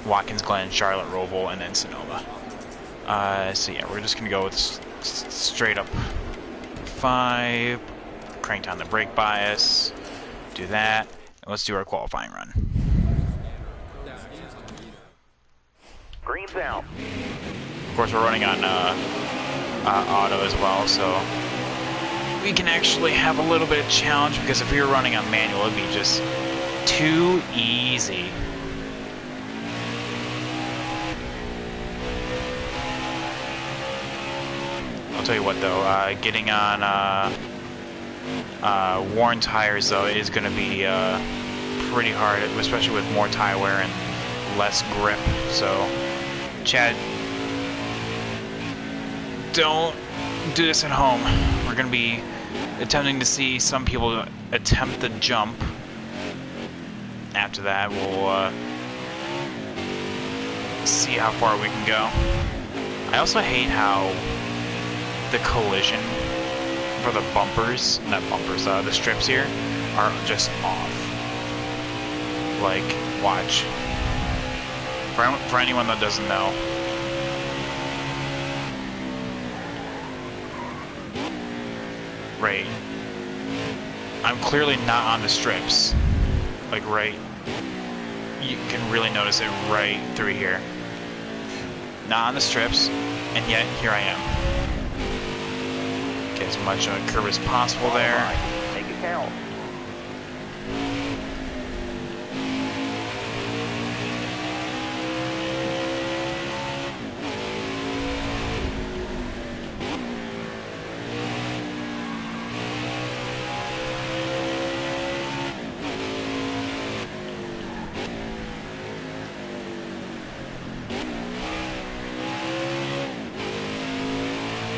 Watkins Glen, Charlotte, Roval, and then Sonoma. So yeah, we're just gonna go with straight up 5, crank down the brake bias, do that, and let's do our qualifying run. Green's out. Of course, we're running on auto as well, so we can actually have a little bit of challenge, because if we were running on manual, it'd be just too easy. I'll tell you what though, getting on worn tires though is going to be pretty hard, especially with more tire wear and less grip. So, Chad, don't do this at home. We're going to be attempting to see some people attempt the jump. After that, we'll see how far we can go. I also hate how the collision for the bumpers, not bumpers, the strips here, are just off. Like, watch. For anyone that doesn't know. Right. I'm clearly not on the strips. Like, right. You can really notice it right through here. Not on the strips, and yet here I am. Get as much curve as possible there. Make it count.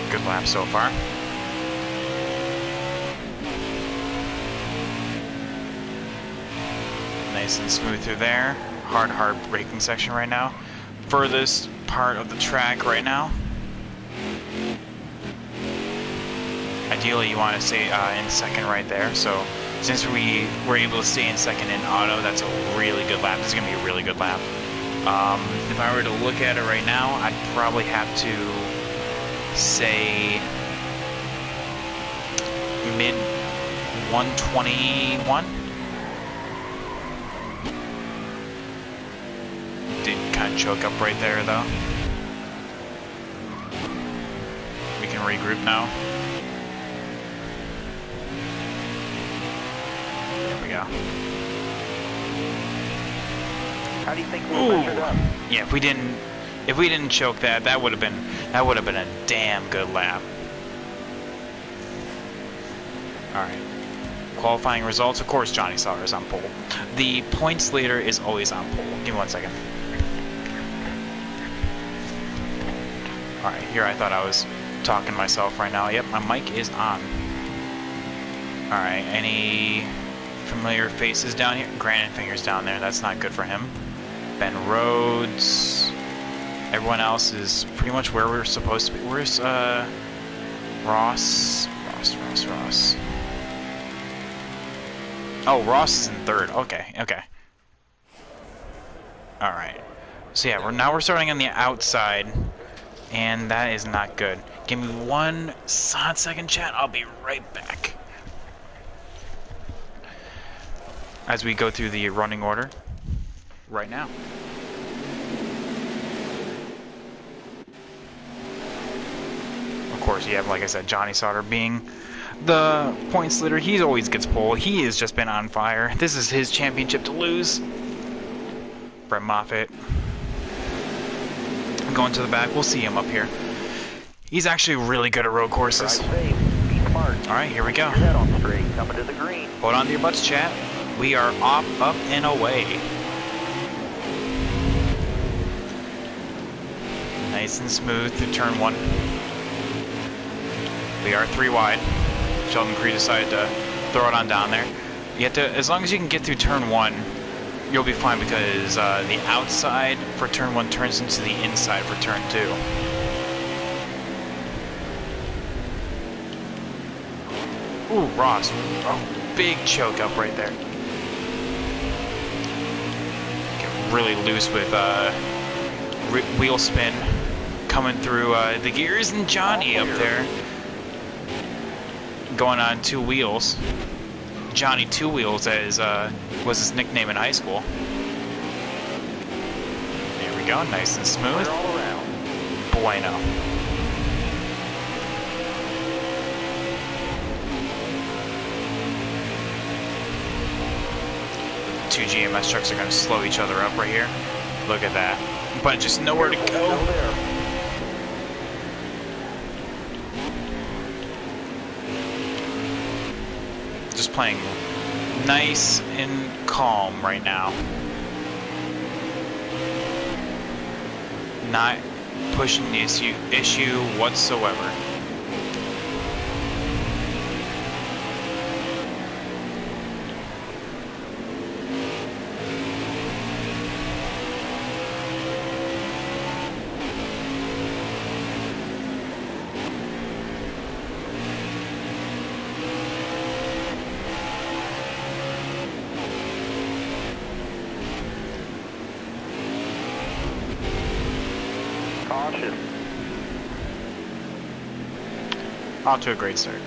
Good lap so far. Nice and smooth through there. Hard braking section right now. Furthest part of the track right now. Ideally, you want to stay in second right there. So, since we were able to stay in second in auto, that's a really good lap. This is going to be a really good lap. If I were to look at it right now, I'd probably have to say mid 121. Did kind of choke up right there though. We can regroup now. There we go. How do you think we'll measure up? Yeah, if we didn't choke that, that would have been a damn good lap. All right. Qualifying results, of course, Johnny Sauter is on pole. The points leader is always on pole. Give me 1 second. All right, here I thought I was talking to myself right now. Yep, my mic is on. All right, any familiar faces down here? Granite Fingers down there. That's not good for him. Ben Rhodes. Everyone else is pretty much where we're supposed to be. Where's Ross? Oh, Ross is in third. Okay. All right. So yeah, we're starting on the outside, and that is not good. Give me 1 solid second, chat. I'll be right back. As we go through the running order right now. Of course, you have, like I said, Johnny Sauter being the points leader. He always gets pole. He has just been on fire. This is his championship to lose. Brett Moffitt going to the back. We'll see him up here. He's actually really good at road courses. Alright, here we go. Coming to the green. Hold on to your butts, chat. We are up and away. Nice and smooth through turn 1. We are 3 wide. Sheldon Cree decided to throw it on down there. You have to, as long as you can get through turn 1, you'll be fine, because the outside for turn 1 turns into the inside for turn 2. Ooh, Ross. Oh, big choke up right there. Get really loose with wheel spin coming through the gears, and Johnny up there going on 2 wheels. Johnny 2 Wheels as was his nickname in high school. There we go, nice and smooth. All around. Bueno. 2 GMS trucks are going to slow each other up right here. Look at that. But just nowhere to go. Still there. Just playing nice and calm right now. Not pushing the issue whatsoever. Caution. Off to a great start.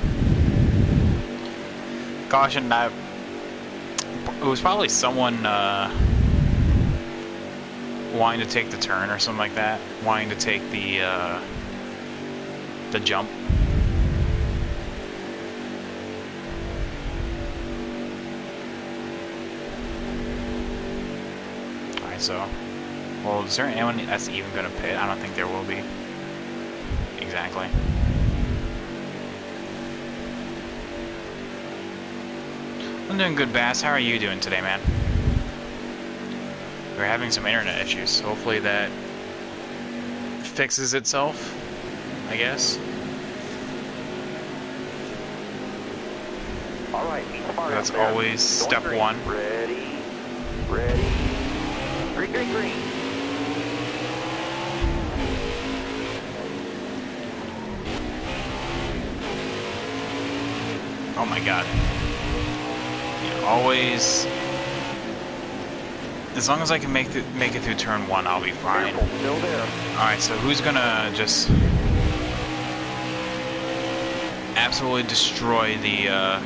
Caution, it was probably someone wanting to take the turn or something like that, wanting to take the jump. Alright, so, well, is there anyone that's even going to pit? I don't think there will be. Exactly. I'm doing good, Bass. How are you doing today, man? We're having some internet issues. Hopefully that fixes itself, I guess. All right, meet the mark That's up there. always step Going green. one. Ready. Ready. Green, green, green. Oh my god. Yeah, always. As long as I can make it through turn 1, I'll be fine. Careful, still there. Alright, so who's gonna just absolutely destroy the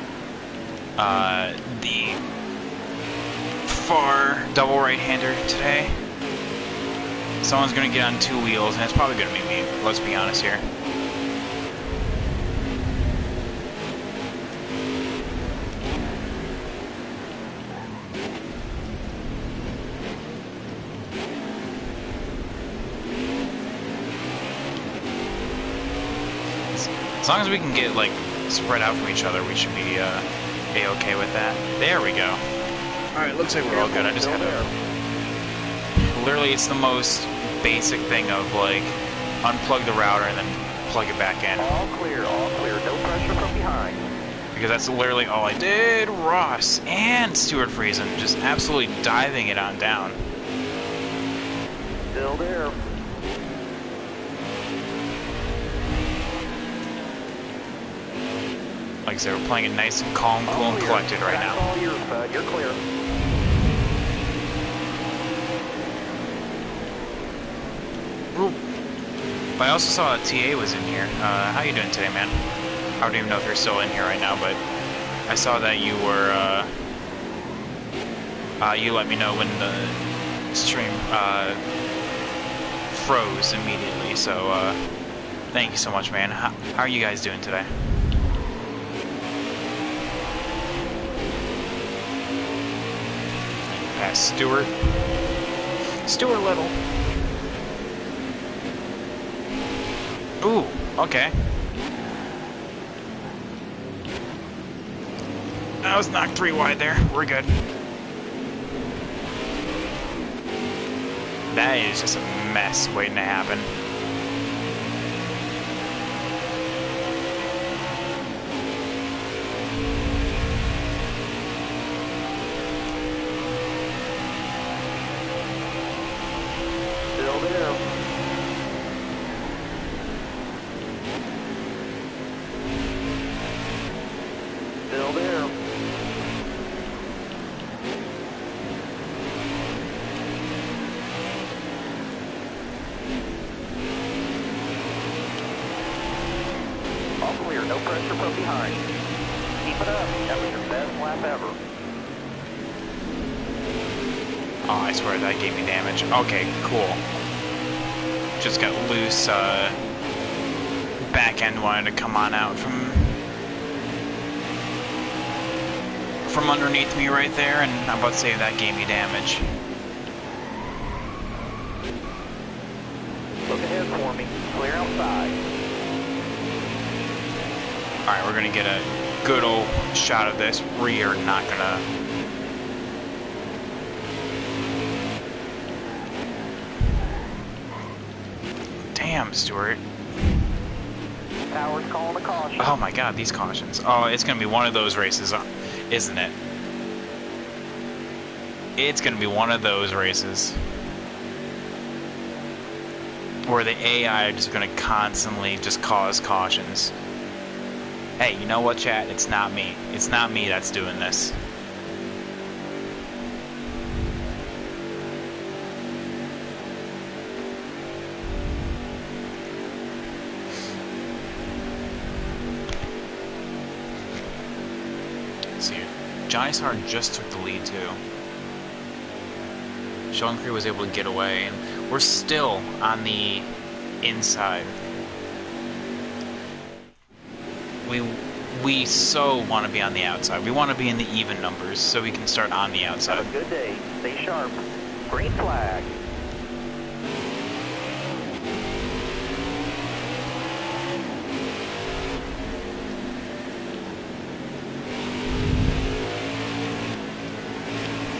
far double right-hander today? Someone's gonna get on 2 wheels, and it's probably gonna be me, let's be honest here. As long as we can get, like, spread out from each other, we should be A-okay with that. There we go. Alright, looks like we're all good. I just gotta... Literally, it's the most basic thing of, like, unplug the router and then plug it back in. All clear, all clear. No pressure from behind. Because that's literally all I did. Ross and Stuart Friesen just absolutely diving it on down. Still there. Like I said, we're playing it nice and calm, cool, and collected right now. All yours, bud. You're clear. Ooh. But I also saw TA was in here. How you doing today, man? I don't even know if you're still in here right now, but I saw that you were, you let me know when the stream, froze immediately, so, thank you so much, man. How are you guys doing today? Pass Stuart. Stuart Little. Ooh, okay. I was knocked 3 wide there. We're good. That is just a mess waiting to happen. Still there. Still there. clear, no pressure from behind. Keep it up, that was your best lap ever. Oh, I swear that gave me damage. Okay, cool. Just got loose, back end wanted to come on out from underneath me right there, and I'm about to say that gave me damage. Look ahead for me, clear outside. Alright, we're gonna get a good old shot of this. We are not gonna... Damn, Stuart. Power's calling a caution. Oh my god, these cautions. Oh, it's gonna be one of those races, isn't it? It's gonna be one of those races where the AI are just gonna constantly just cause cautions. Hey, you know what, chat? It's not me. It's not me that's doing this. Johnny Sarn just took the lead too. Sean Cree was able to get away, and we're still on the inside. We so want to be on the outside. We want to be in the even numbers so we can start on the outside. Have a good day. Stay sharp. Green flag.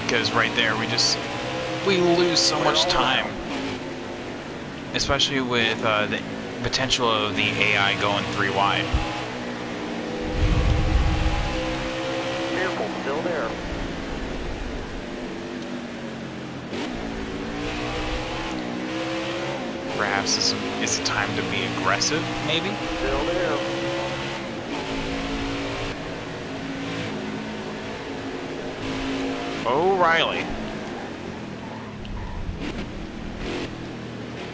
Because right there we lose so much time, especially with the potential of the AI going 3 wide. Careful, still there. Perhaps it's a time to be aggressive, maybe? Still there. O'Reilly.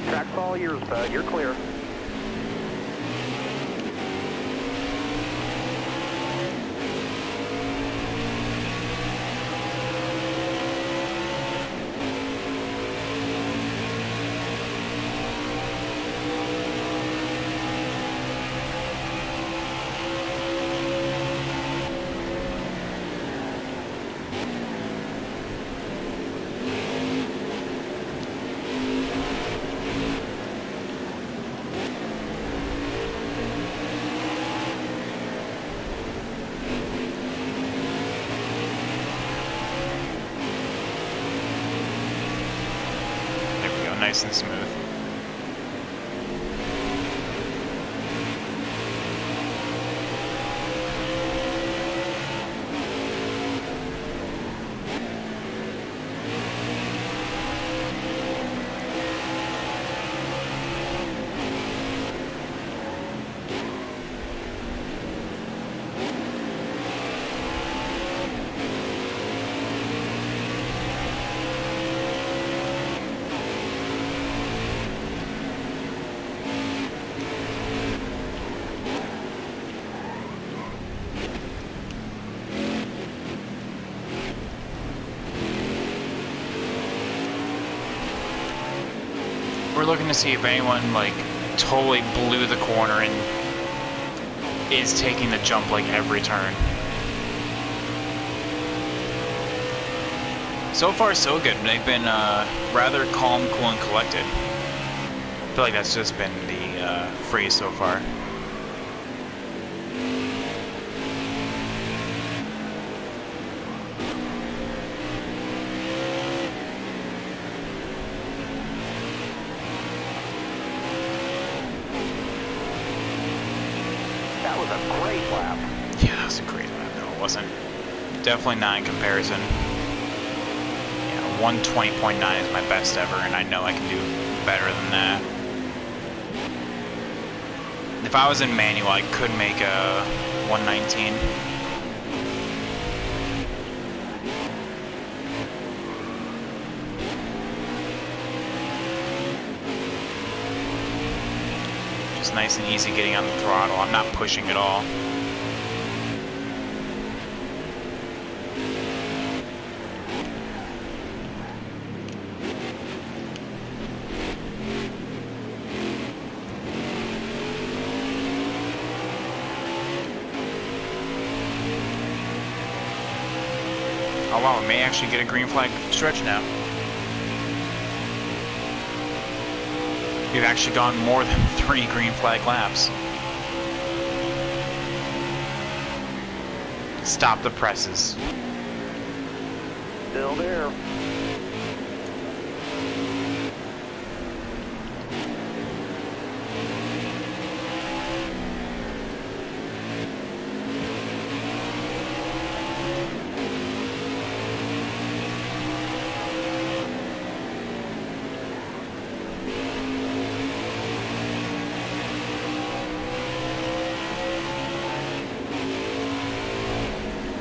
Track's all yours, bud. You're clear. Nice and smooth. We're looking to see if anyone like totally blew the corner and is taking the jump like every turn. So far so good. They've been rather calm, cool, and collected. I feel like that's just been the phrase so far. That was a great lap. Yeah, that was a great lap. No, it wasn't. Definitely not in comparison. Yeah, 120.9 is my best ever, and I know I can do better than that. If I was in manual, I could make a 119. Just nice and easy getting on the throttle. I'm not pushing at all. Oh wow, we may actually get a green flag stretch now. We've actually gone more than 3 green flag laps. Stop the presses. Still there.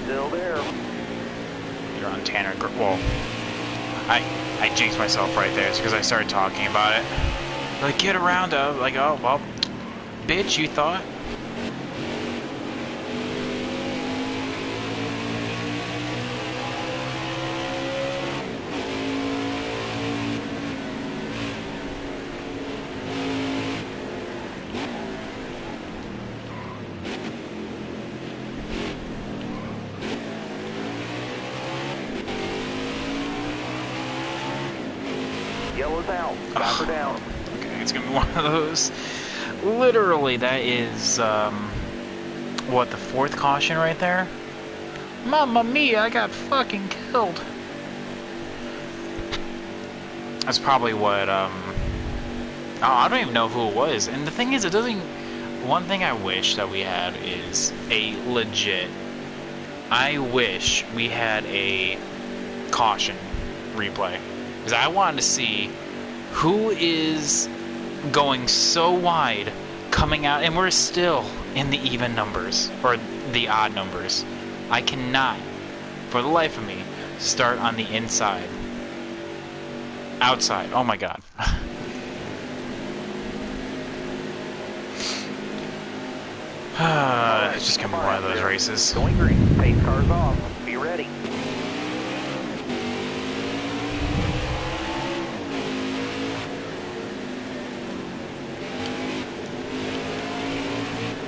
Still there. You're on Tanner. Well, I jinxed myself right there. It's because I started talking about it. Like, get around up. Like, oh, well, bitch, you thought? Yellow's out. Stop her down. Okay, it's gonna be one of those. Literally, that is, what, the 4th caution right there? Mamma mia, I got fucking killed. That's probably what, oh, I don't even know who it was. And the thing is, it doesn't... One thing I wish that we had is a legit... I wish we had a caution replay. Because I wanted to see who is going so wide coming out, and we're still in the even numbers, or the odd numbers. I cannot, for the life of me, start on the inside. Outside. Oh my god. It's just gonna be one of those races. Going green. Pace cars off. Be ready.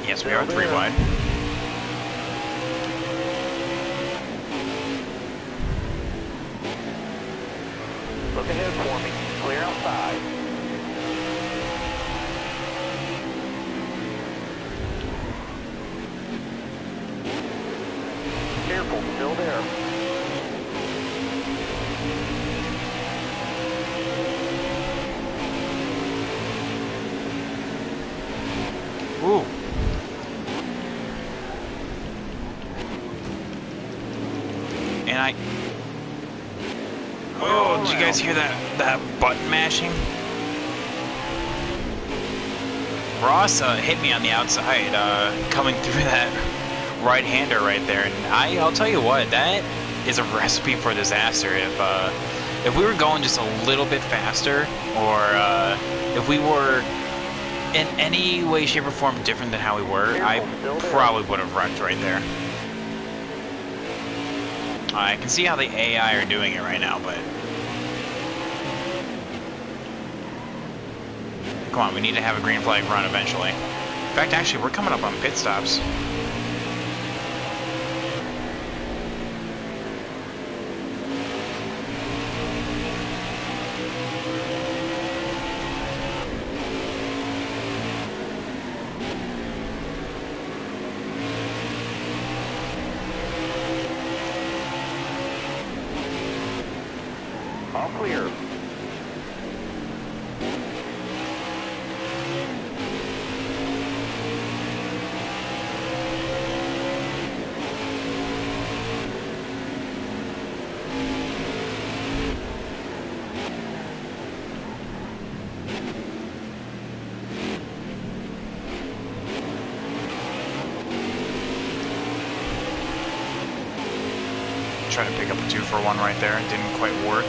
Yes, we are 3 wide. Look ahead for me. Clear outside. Careful, still there. Ooh. And I... Oh, did you guys hear that button mashing? Ross hit me on the outside, coming through that right-hander right there, and I'll tell you what, that is a recipe for disaster. If we were going just a little bit faster, or if we were in any way, shape, or form different than how we were, I probably would have wrecked right there. I can see how the AI are doing it right now, but... Come on, we need to have a green flag run eventually. In fact, actually, we're coming up on pit stops. All clear. Try to pick up a 2-for-1 right there. It didn't quite work.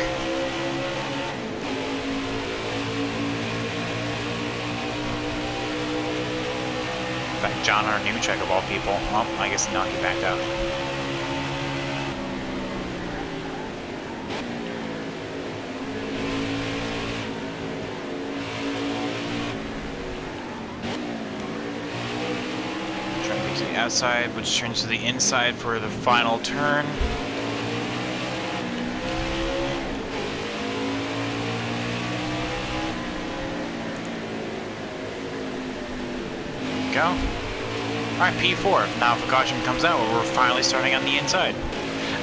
fact, John our new check of all people. Well, I guess now he backed out. Trying to get to the outside, which turns to the inside for the final turn. Go. Alright, P4. Now if a caution comes out, we're finally starting on the inside.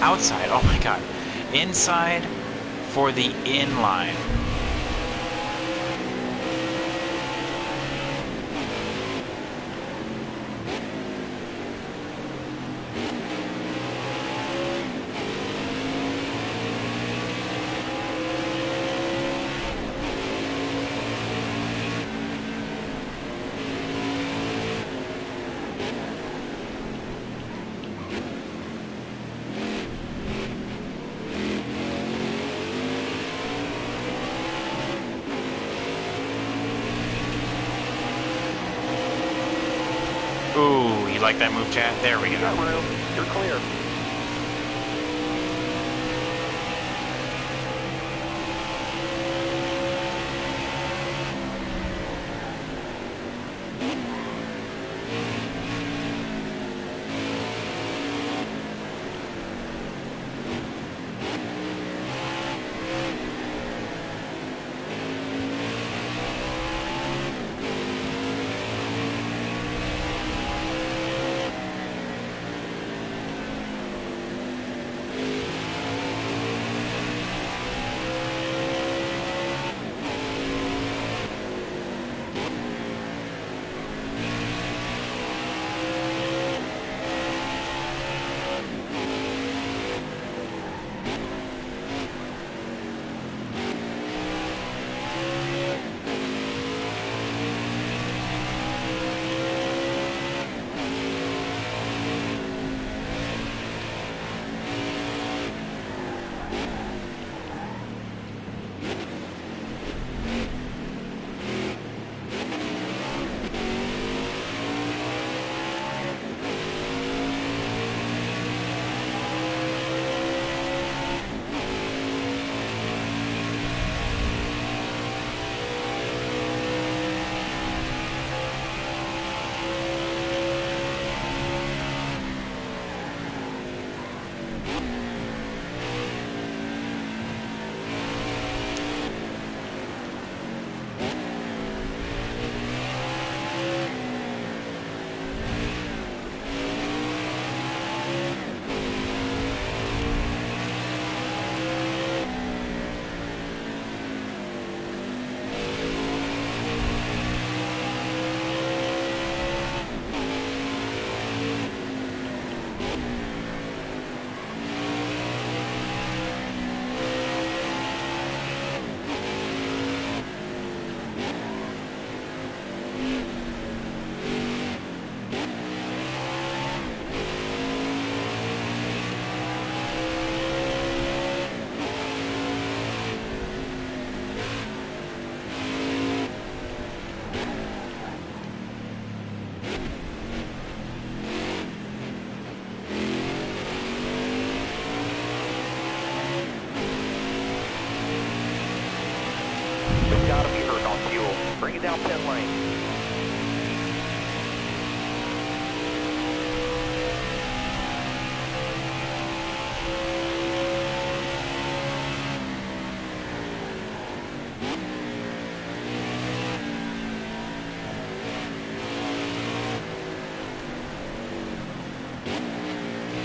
Outside, oh my god. Inside for the inline. Ooh, you like that move, chat? There we go. You got room. You're clear. Bring it down pit lane.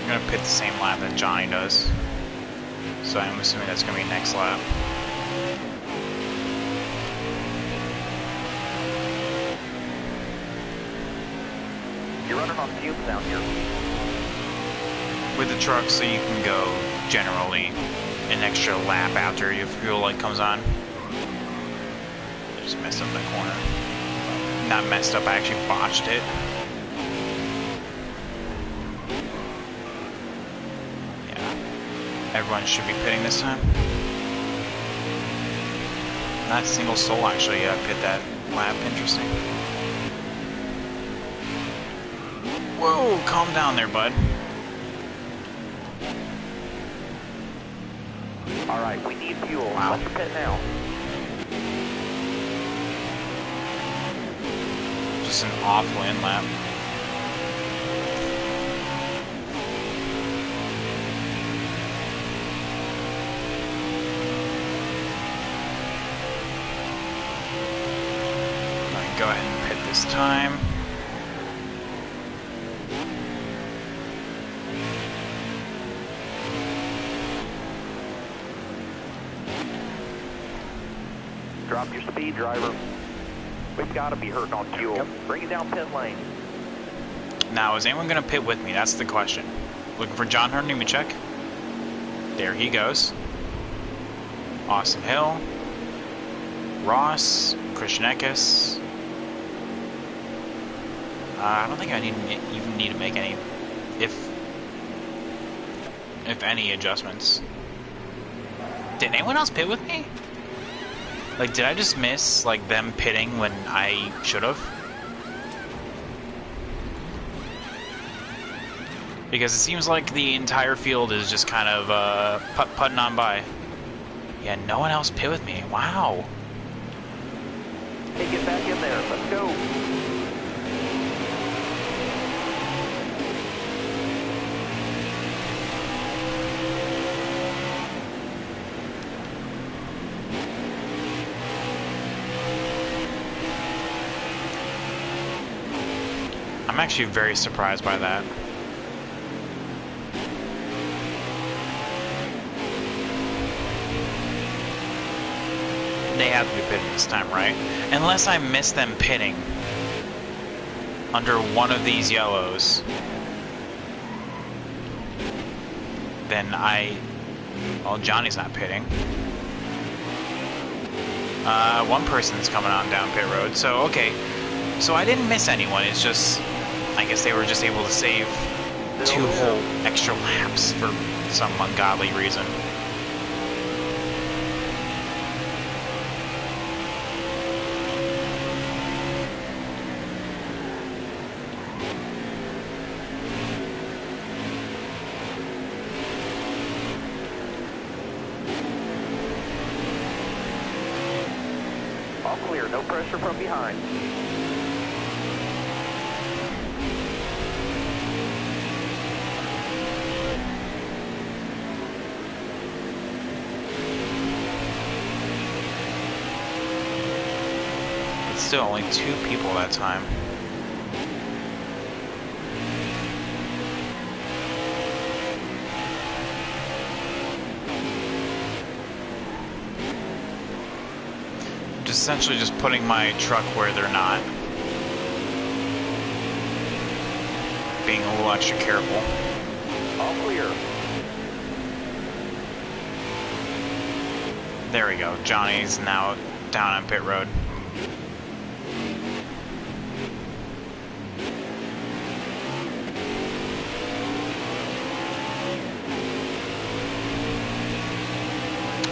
I'm gonna pit the same lap that Johnny does. So I'm assuming that's gonna be next lap. You're running on fumes down here. With the truck, so you can go generally an extra lap after your fuel light comes on. Just messed up that corner. Not messed up, I actually botched it. Yeah. Everyone should be pitting this time. Not a single soul actually pit that lap, interesting. Whoa, calm down there, bud. All right, we need fuel. Wow. Let's pit now. Just an awful in lap. Go ahead and pit this time. Drop your speed, driver. We've got to be hurting on fuel. Yep. Bring it down pit lane. Now, is anyone going to pit with me? That's the question. Looking for John Hunter, let me check. There he goes. Austin Hill. Ross. Christian Eckes. I don't think I even need to make any, if any, adjustments. Did anyone else pit with me? Like, did I just miss, like, them pitting when I should have? Because it seems like the entire field is just kind of putting on by. Yeah, no one else pit with me. Wow. Hey, get back in there. Let's go. I'm actually very surprised by that. They have to be pitting this time, right? Unless I miss them pitting under one of these yellows, then well, Johnny's not pitting. One person's coming on down pit road, so okay. So I didn't miss anyone, it's just, I guess they were just able to save 2 whole extra laps for some ungodly reason. All clear, no pressure from behind. Still only 2 people that time. Essentially just putting my truck where they're not. Being a little extra careful. All clear. There we go. Johnny's now down on pit road.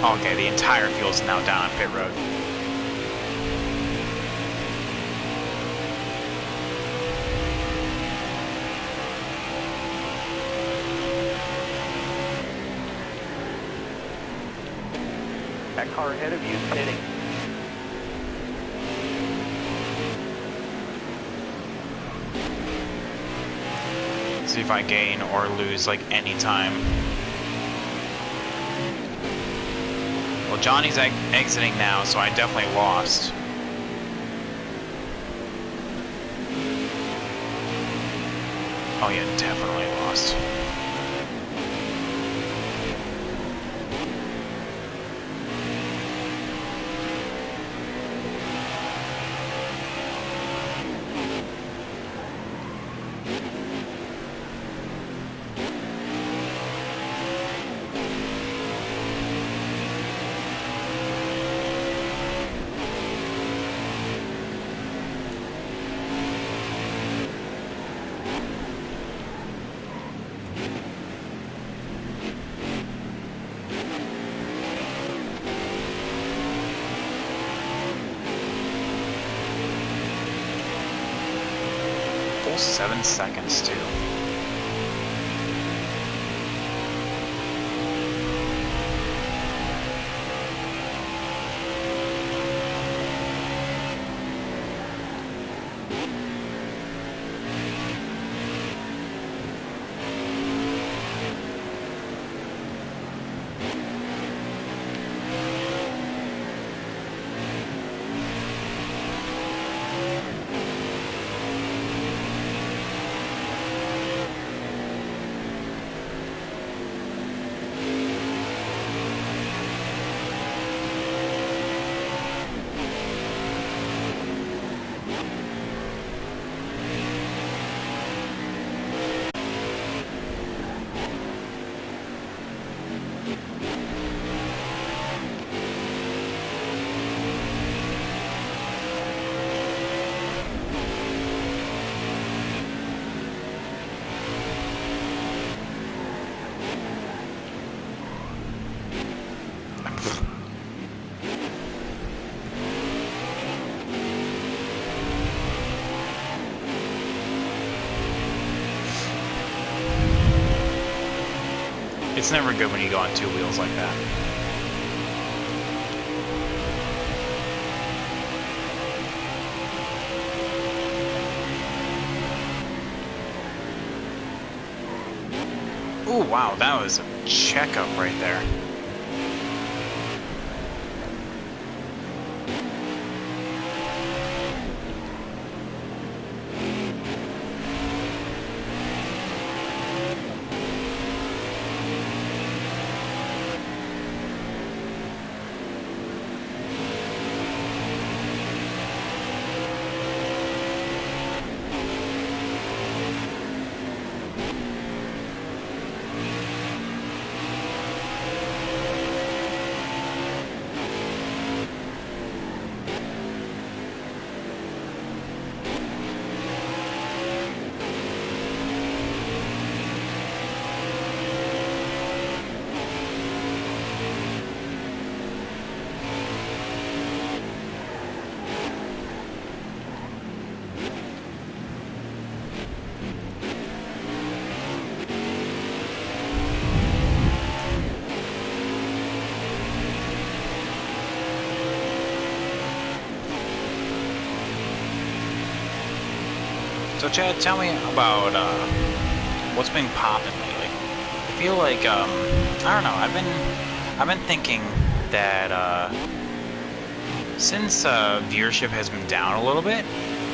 Okay, the entire field's now down on pit road. That car ahead of you is pitting. See if I gain or lose like any time. Well, Johnny's exiting now, so I definitely lost. Oh yeah, definitely lost. full 7 seconds too. It's never good when you go on 2 wheels like that. Ooh, wow, that was a checkup right there. So Chad, tell me about what's been popping lately. I feel like I don't know. I've been thinking that since viewership has been down a little bit,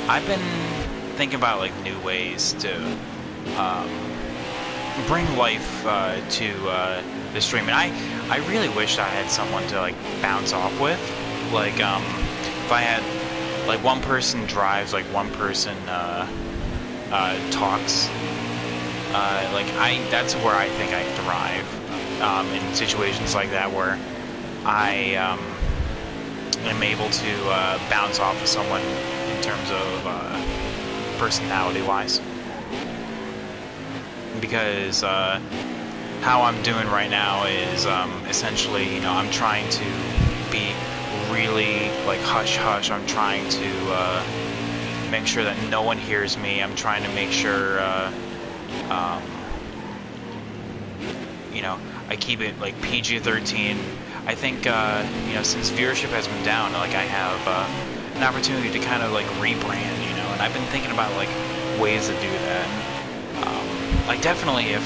I've been thinking about like new ways to bring life to the stream, and I really wish I had someone to like bounce off with. Like if I had like one person drives, like one person talks. That's where I think I thrive in situations like that, where I am able to bounce off of someone in terms of personality-wise. Because how I'm doing right now is essentially, you know, I'm trying to be really like hush-hush. I'm trying to make sure that no one hears me. I'm trying to make sure, you know, I keep it like PG-13. I think, you know, since viewership has been down, like I have an opportunity to kind of like rebrand, you know, and I've been thinking about like ways to do that. Like definitely if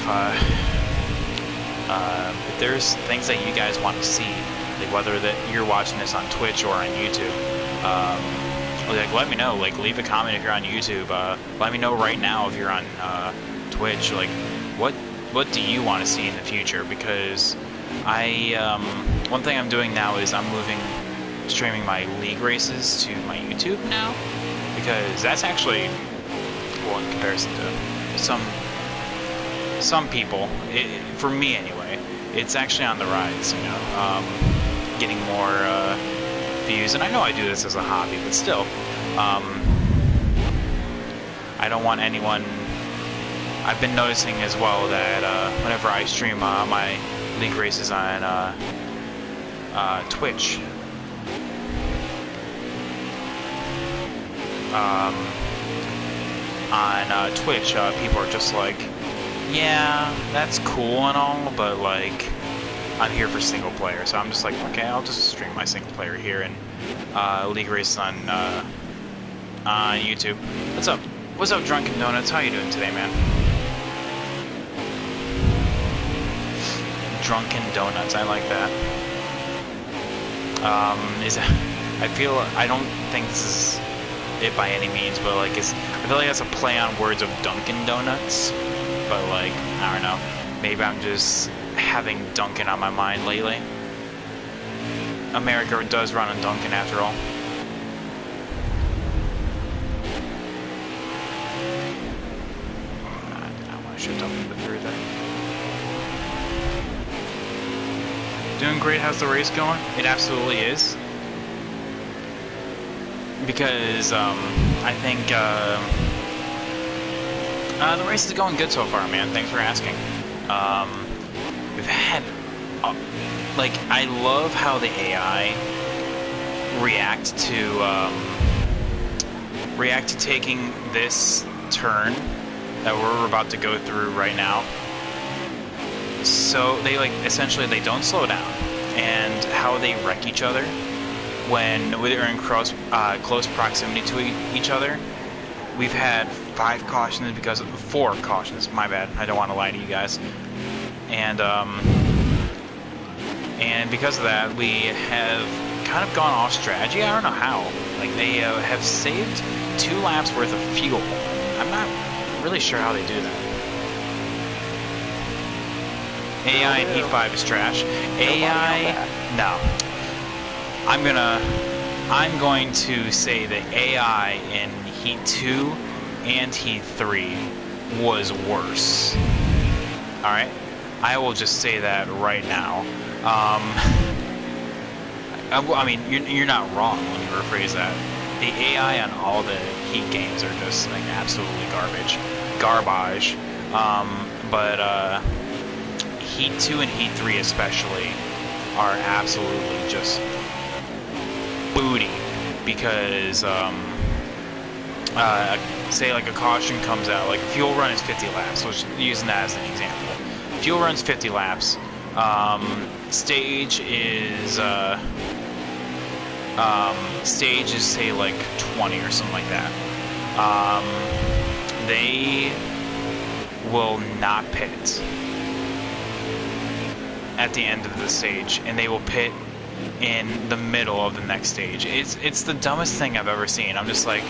there's things that you guys want to see, like whether that you're watching this on Twitch or on YouTube, like let me know. Like leave a comment if you're on YouTube. Let me know right now if you're on Twitch. Like what do you want to see in the future? Because one thing I'm doing now is I'm streaming my league races to my YouTube now, because that's actually, well, in comparison to some people, for me anyway, it's actually on the rise, you know, getting more views. And I know I do this as a hobby, but still, I don't want anyone. I've been noticing as well that whenever I stream my league races on Twitch, on Twitch, people are just like, yeah, that's cool and all, but like, I'm here for single player. So I'm just like, okay, I'll just stream my single player here and League Race on YouTube. What's up? What's up, Drunken Donuts? How you doing today, man? Drunken Donuts, I like that. I don't think this is it by any means, but like I feel like that's a play on words of Dunkin' Donuts. But like, I don't know. Maybe I'm just having Dunkin' on my mind lately. America does run on Dunkin' after all. I want to shift up a bit through there. Doing great. How's the race going? It absolutely is. Because I think the race is going good so far, man. Thanks for asking. We've had like, I love how the AI react to taking this turn that we're about to go through right now. So they essentially they don't slow down, and how they wreck each other when they're in close proximity to each other. We've had 4 cautions. My bad. I don't want to lie to you guys. And because of that, we have kind of gone off strategy. I don't know how. Like, they have saved 2 laps worth of fuel. I'm not really sure how they do that. AI in Heat 5 is trash. AI, no. I'm going to say that AI in Heat 2 and Heat 3 was worse. Alright? I will just say that right now. I mean, you're not wrong when you rephrase that. The AI on all the Heat games are just like absolutely garbage. But Heat 2 and Heat 3 especially are absolutely just booty, because say like a caution comes out, like a fuel run is 50 laps, so using that as an example. Fuel run's 50 laps. Stage is say like 20 or something like that. They will not pit at the end of the stage, and they will pit in the middle of the next stage. It's the dumbest thing I've ever seen. I'm just like,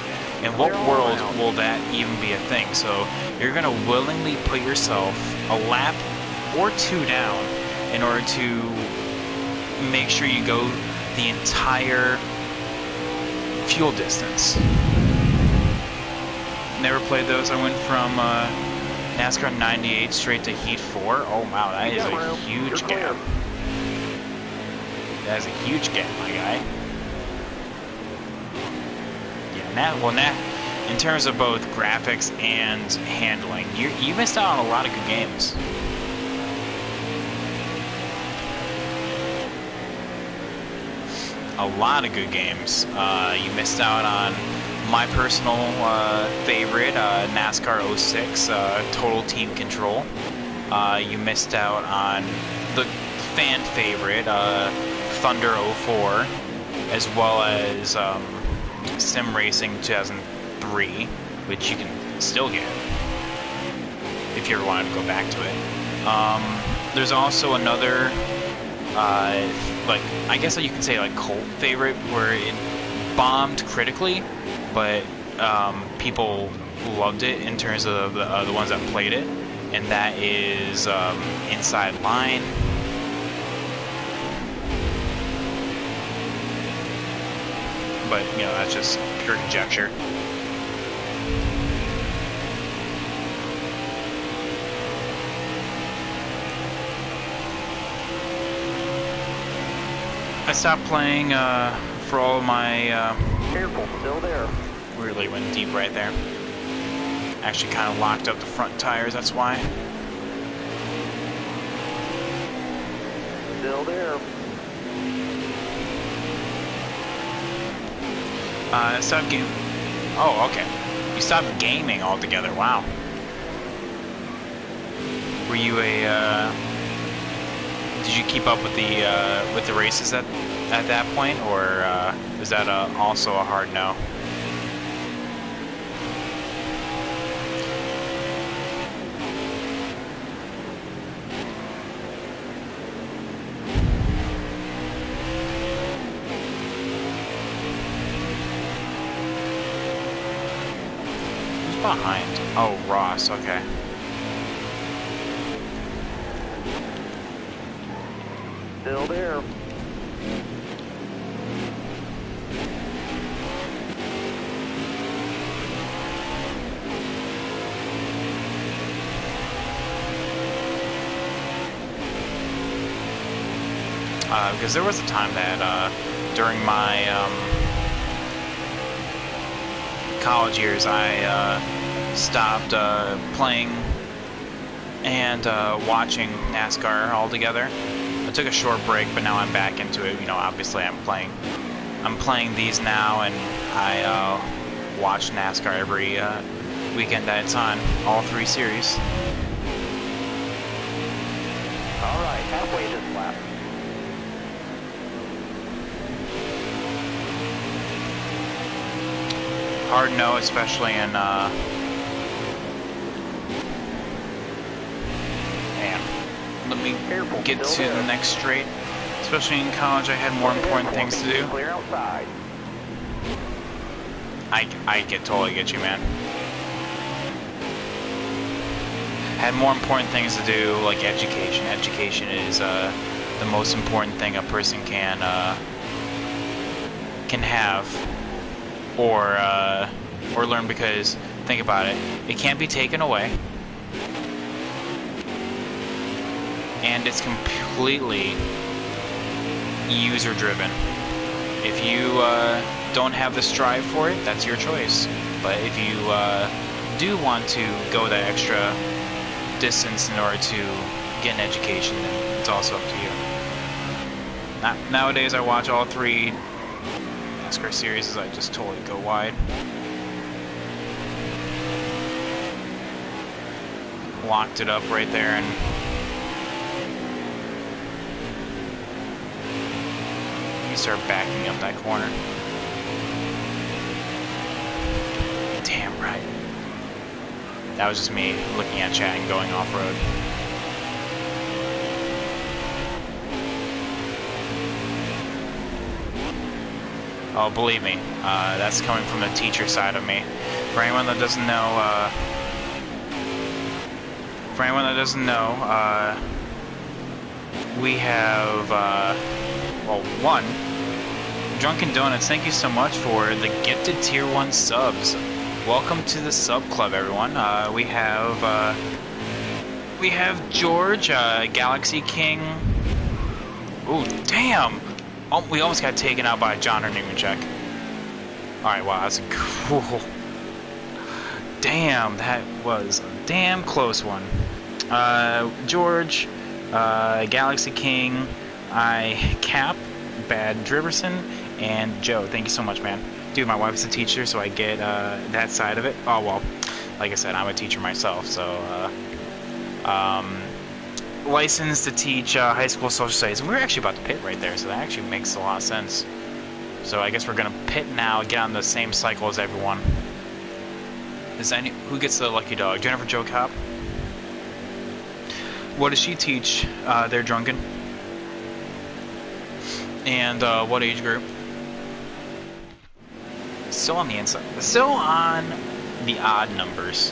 in what world will that even be a thing? So you're gonna willingly put yourself a lap or 2 down in order to make sure you go the entire fuel distance. Never played those. I went from NASCAR 98 straight to Heat 4. Oh wow, that is a huge gap. That is a huge gap, my guy. Yeah, in terms of both graphics and handling, you missed out on a lot of good games. A lot of good games. You missed out on my personal favorite, NASCAR 06, Total Team Control. You missed out on the fan favorite, Thunder 04, as well as Sim Racing 2003, which you can still get if you ever wanted to go back to it. There's also another, like, I guess you can say like cult favorite, where it bombed critically, but people loved it in terms of the ones that played it, and that is Inside Line. But, you know, that's just pure conjecture. I stopped playing for all of my... Careful, still there. Really went deep right there. Actually kind of locked up the front tires, that's why. Still there. Stop game. Oh, okay. You stopped gaming altogether. Wow. Were you a? Did you keep up with the races at that point, or is that also a hard no? Who's behind? Oh, Ross. Okay. Still there. Because there was a time that during my college years, I stopped playing and watching NASCAR altogether. I took a short break, but now I'm back into it. You know, obviously I'm playing these now, and I watch NASCAR every weekend that it's on, all 3 series. All right, halfway this lap. Hard no, especially in man, let me get to the next straight. Especially in college, I had more important things to do. Clear outside. I totally get you, man. Had more important things to do, like education. Education is the most important thing a person can have, or learn. Because think about it, it can't be taken away, and it's completely user-driven. If you don't have the strive for it, that's your choice. But if you do want to go that extra distance in order to get an education, then it's also up to you. Nowadays, I watch all 3 NASCAR series. I just totally go wide. Locked it up right there, and you start backing up that corner. Damn right. That was just me looking at chat and going off-road. Oh, believe me, that's coming from the teacher side of me. For anyone that doesn't know, we have, well, one, Drunken Donuts, thank you so much for the gifted tier 1 subs. Welcome to the sub club, everyone. We have George, Galaxy King. Ooh, damn! Oh, we almost got taken out by John or Newmancheck. Alright, wow, that's cool. Damn, that was a damn close one. George, Galaxy King, Cap, Bad Driverson, and Joe. Thank you so much, man. Dude, my wife's a teacher, so I get that side of it. Oh, well, like I said, I'm a teacher myself, so licensed to teach high school social studies. And we're actually about to pit right there, so that actually makes a lot of sense. So I guess we're going to pit now, get on the same cycle as everyone. Who gets the lucky dog? Jennifer Jo Cobb? What does she teach? They're Drunken. And what age group? Still on the inside. Still on the odd numbers.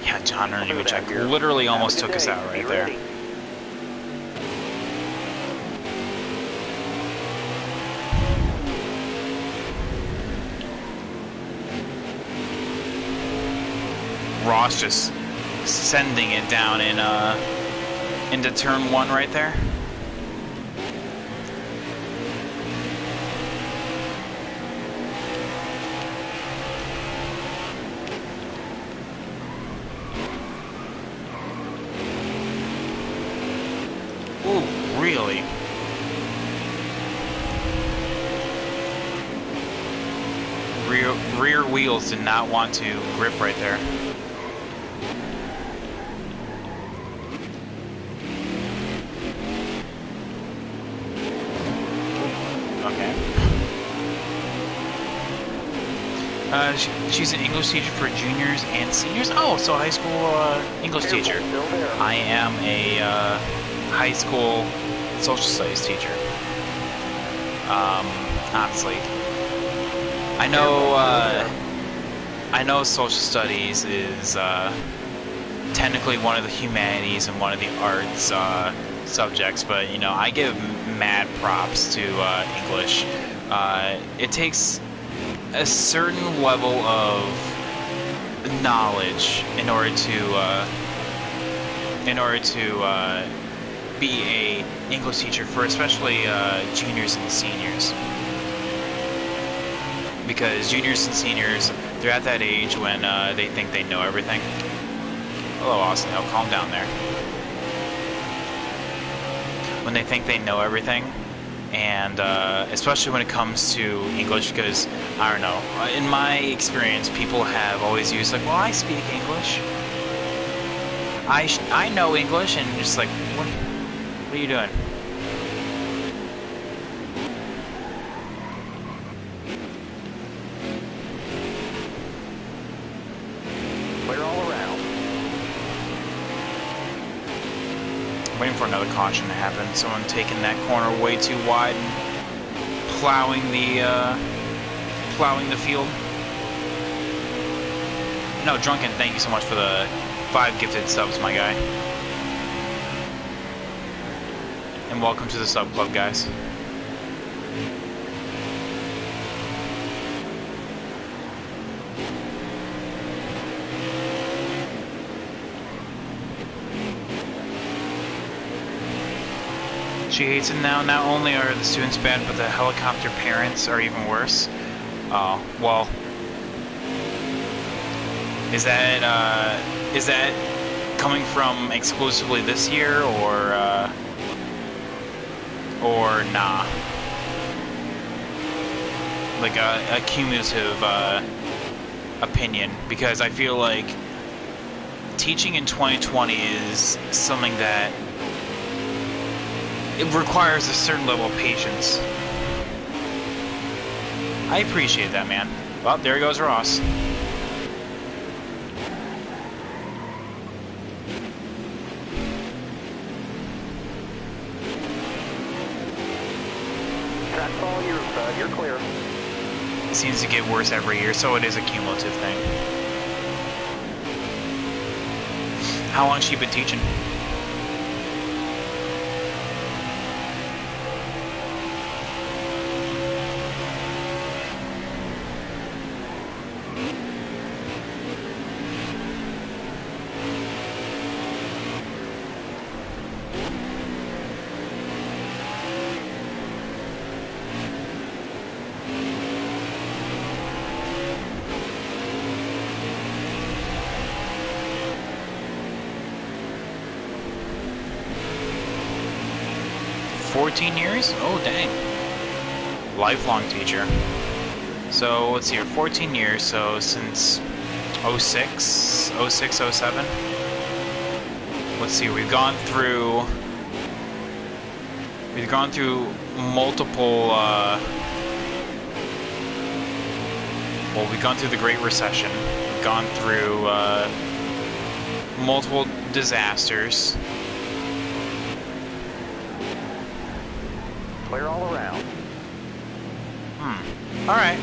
Yeah, John Ernie, which I literally almost took us out right there. Ross just sending it down in into turn 1 right there. Ooh, really? rear wheels did not want to grip right there. Okay. She's an English teacher for juniors and seniors. Oh, so high school English teacher. I am a high school social studies teacher. Honestly, I know social studies is technically one of the humanities and one of the arts subjects, but you know, I give mad props to English. It takes a certain level of knowledge in order to be a English teacher for especially juniors and seniors, because juniors and seniors, they're at that age when they think they know everything. Hello, Austin. Oh, calm down there. When they think they know everything, and especially when it comes to English, because I don't know, in my experience, people have always used like, well, I speak English. I know English, and just like, what are you doing? Clear all around. I'm waiting for another caution to happen. Someone taking that corner way too wide and plowing the field. No, Drunken, thank you so much for the 5 gifted subs, my guy. And welcome to the sub club, guys. She hates it now. Not only are the students bad, but the helicopter parents are even worse. Oh, well. Is that coming from exclusively this year, or nah? Like a cumulative opinion, because I feel like teaching in 2020 is something that it requires a certain level of patience. I appreciate that, man. Well, there goes Ross. Track's all yours, bud. You're clear. It seems to get worse every year, so it is a cumulative thing. How long has she been teaching? Years? Oh, dang. Lifelong teacher. So, let's see here, 14 years, so since 06, 07. Let's see, we've gone through multiple, well, we've gone through the Great Recession, we've gone through, multiple disasters. Clear all around. Alright.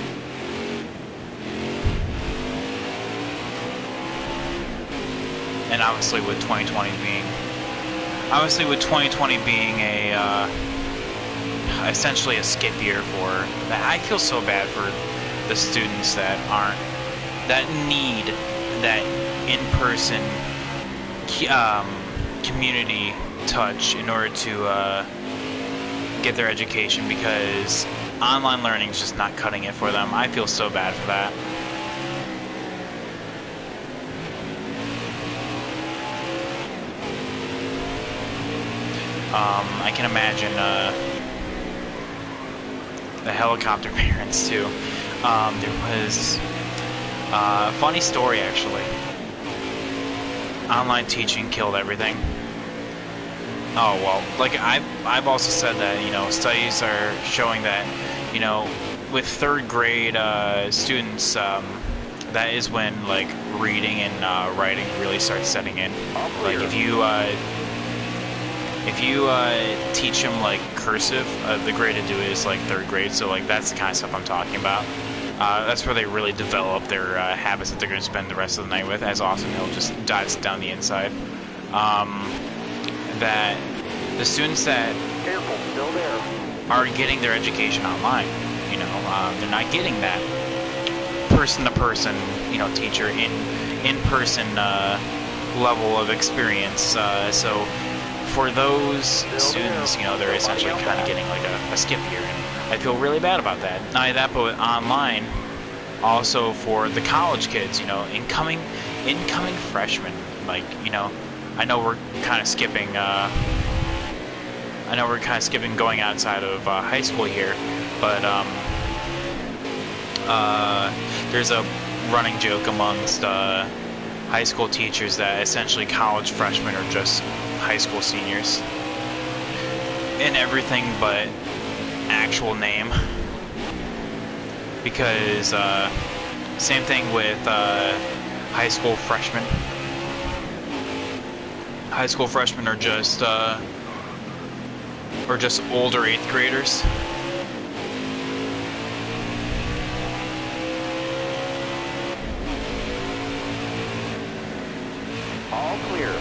And obviously with 2020 being a, essentially a skip year for that, I feel so bad for the students that need that in-person community touch in order to get their education, because online learning is just not cutting it for them. I feel so bad for that. I can imagine the helicopter parents too. There was a funny story, actually. Online teaching killed everything. Oh, well, like, I've also said that, you know, studies are showing that, you know, with third grade students, that is when, like, reading and writing really starts setting in. Like, if you teach them, like, cursive, the grade to do it is, like, third grade, so, like, that's the kind of stuff I'm talking about. That's where they really develop their habits that they're going to spend the rest of the night with. As Austin Hill just dives down the inside. That the students that Careful, still there. are getting their education online, you know, they're not getting that person-to-person, you know, teacher in-person level of experience. So for those students, you know, they're essentially kind of getting like a skip year, and I feel really bad about that. Not only that, but online, also for the college kids, you know, incoming freshmen, like, you know, I know we're kind of skipping going outside of high school here, but there's a running joke amongst high school teachers that essentially college freshmen are just high school seniors in everything but actual name. Because same thing with high school freshmen. High school freshmen are just older 8th graders. All clear.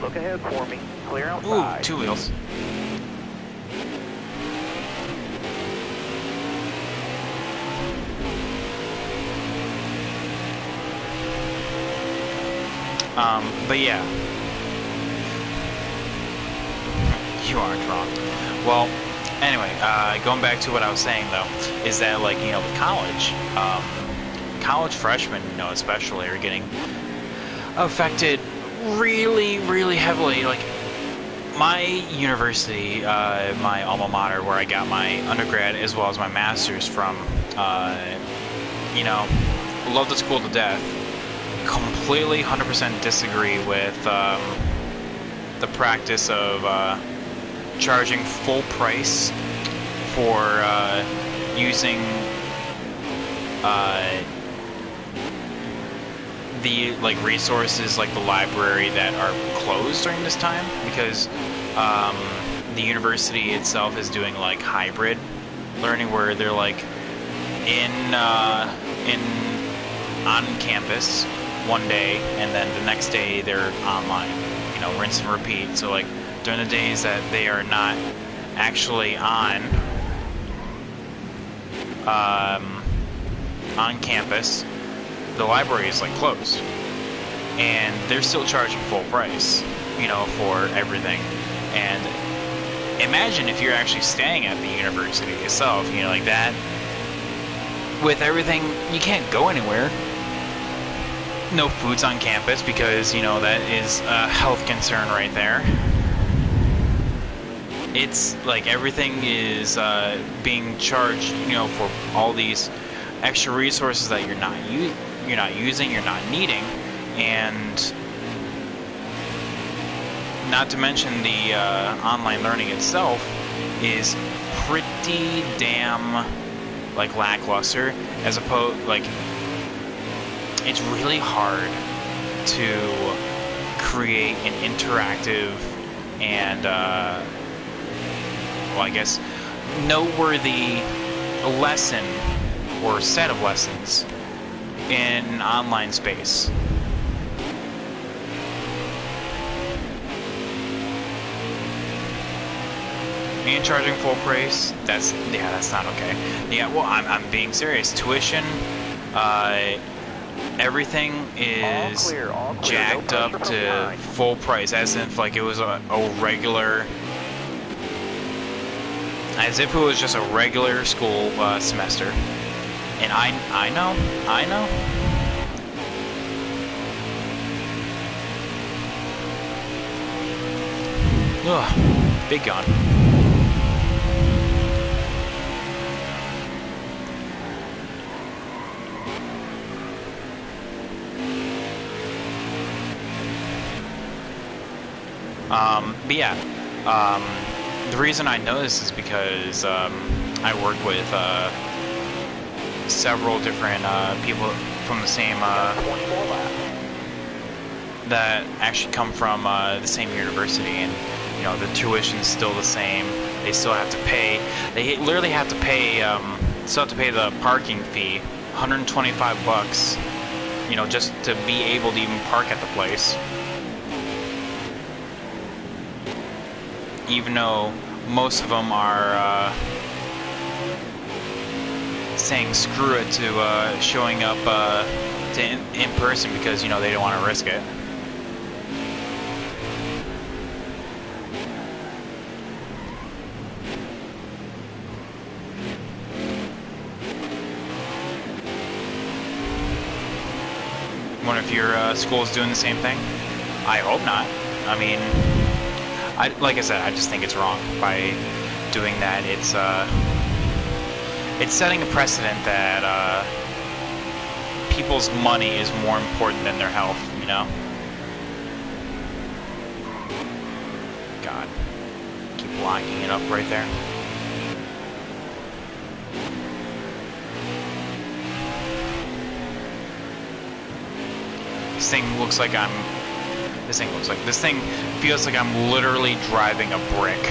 Look ahead for me. Clear outside. Ooh, 2 wheels. But yeah. You aren't wrong. Well, anyway, going back to what I was saying, though, is that, like, you know, with college, college freshmen, you know, especially, are getting affected really, really heavily. Like, my university, my alma mater, where I got my undergrad as well as my master's from, you know, love the school to death. Completely 100% disagree with the practice of charging full price for using the, like, resources like the library that are closed during this time, because the university itself is doing, like, hybrid learning, where they're, like, on campus one day, and then the next day they're online, you know, rinse and repeat. So, like, during the days that they are not actually on campus, the library is, like, closed, and they're still charging full price, you know, for everything. And imagine if you're actually staying at the university itself, you know, like that. With everything, you can't go anywhere. No food's on campus because, you know, that is a health concern right there. It's like everything is being charged, you know, for all these extra resources that you're not using, you're not needing, and not to mention the online learning itself is pretty damn, like, lackluster. As opposed, like, it's really hard to create an interactive and, well, I guess, noteworthy lesson or set of lessons in an online space. And charging full price, that's not okay. Yeah, well, I'm being serious. Tuition, everything is all clear. jacked No up pressure from to behind. full price, as if like it was a regular, as if it was just a regular school semester. And I know. Ugh, big gun. But yeah, the reason I know this is because I work with several different people from the same 24 laps. that actually come from the same university, and you know the tuition's still the same. They still have to pay. They literally have to pay. Still have to pay the parking fee, $125. You know, just to be able to even park at the place. Even though most of them are saying screw it to showing up to in person because, you know, they don't want to risk it. Wonder if your school's doing the same thing? I hope not. I mean, like I said, I just think it's wrong by doing that. It's setting a precedent that people's money is more important than their health, you know? God. Keep locking it up right there. This thing feels like I'm literally driving a brick.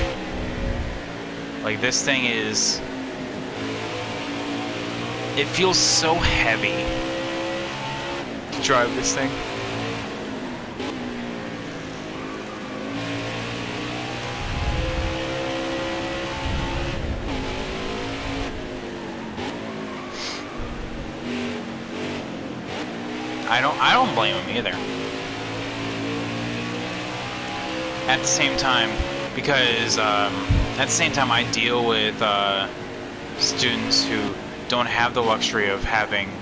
Like, this thing is... It feels so heavy to drive this thing. I don't blame him either. At the same time, because at the same time I deal with students who don't have the luxury of having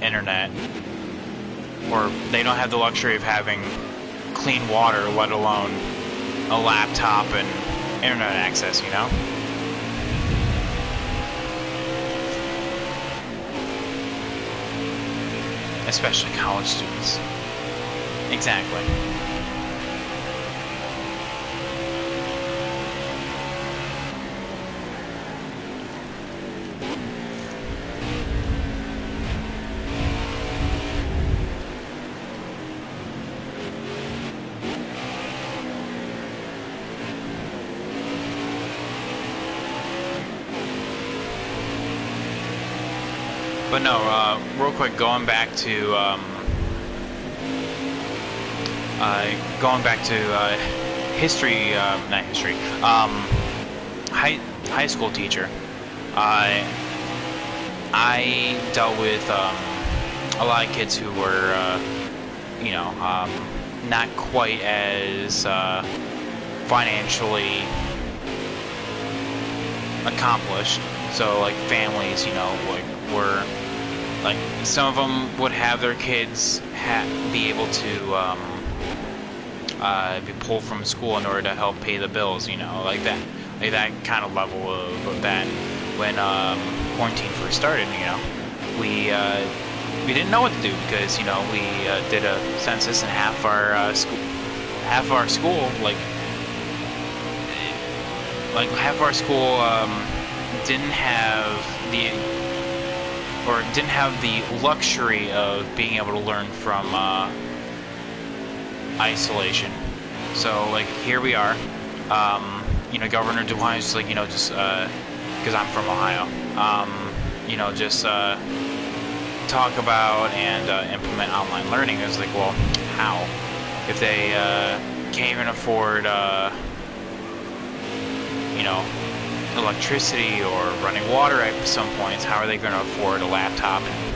internet, or they don't have the luxury of having clean water, let alone a laptop and internet access, you know? Especially college students. Exactly. But no, real quick, going back to history, not history, high school teacher. I dealt with a lot of kids who were, you know, not quite as financially accomplished. So, like, families, you know, like, were, like, some of them would have their kids be able to be pulled from school in order to help pay the bills, you know, like that kind of level of that. When quarantine first started, you know, we didn't know what to do because, you know, we did a census and half our school didn't have the luxury of being able to learn from isolation. So, like, here we are. You know, Governor DeWine is like, you know, just because I'm from Ohio, you know, just talk about and implement online learning. It was like, well, how? If they can't even afford, you know, electricity or running water at some points, how are they going to afford a laptop and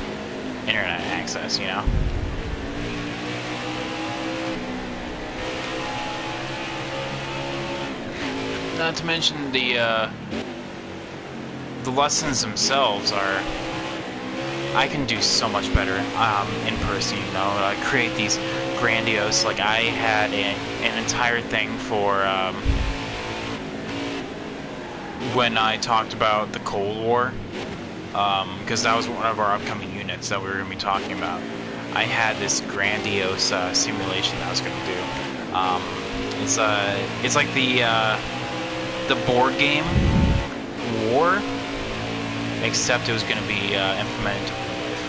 internet access, you know? Not to mention the lessons themselves are, I can do so much better in person, you know, create these grandiose, like I had an entire thing for when I talked about the Cold War, because that was one of our upcoming units that we were going to be talking about. I had this grandiose simulation that I was going to do. It's like the board game War, except it was going to be implemented to real life.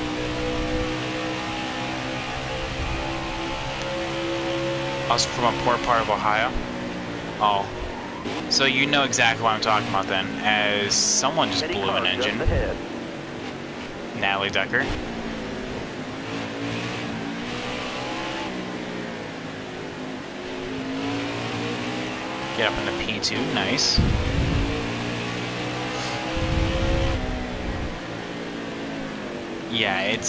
Also from a poor part of Ohio. Oh, so you know exactly what I'm talking about then, as someone just blew an engine. Natalie Decker. Get up into P2, nice. Yeah, it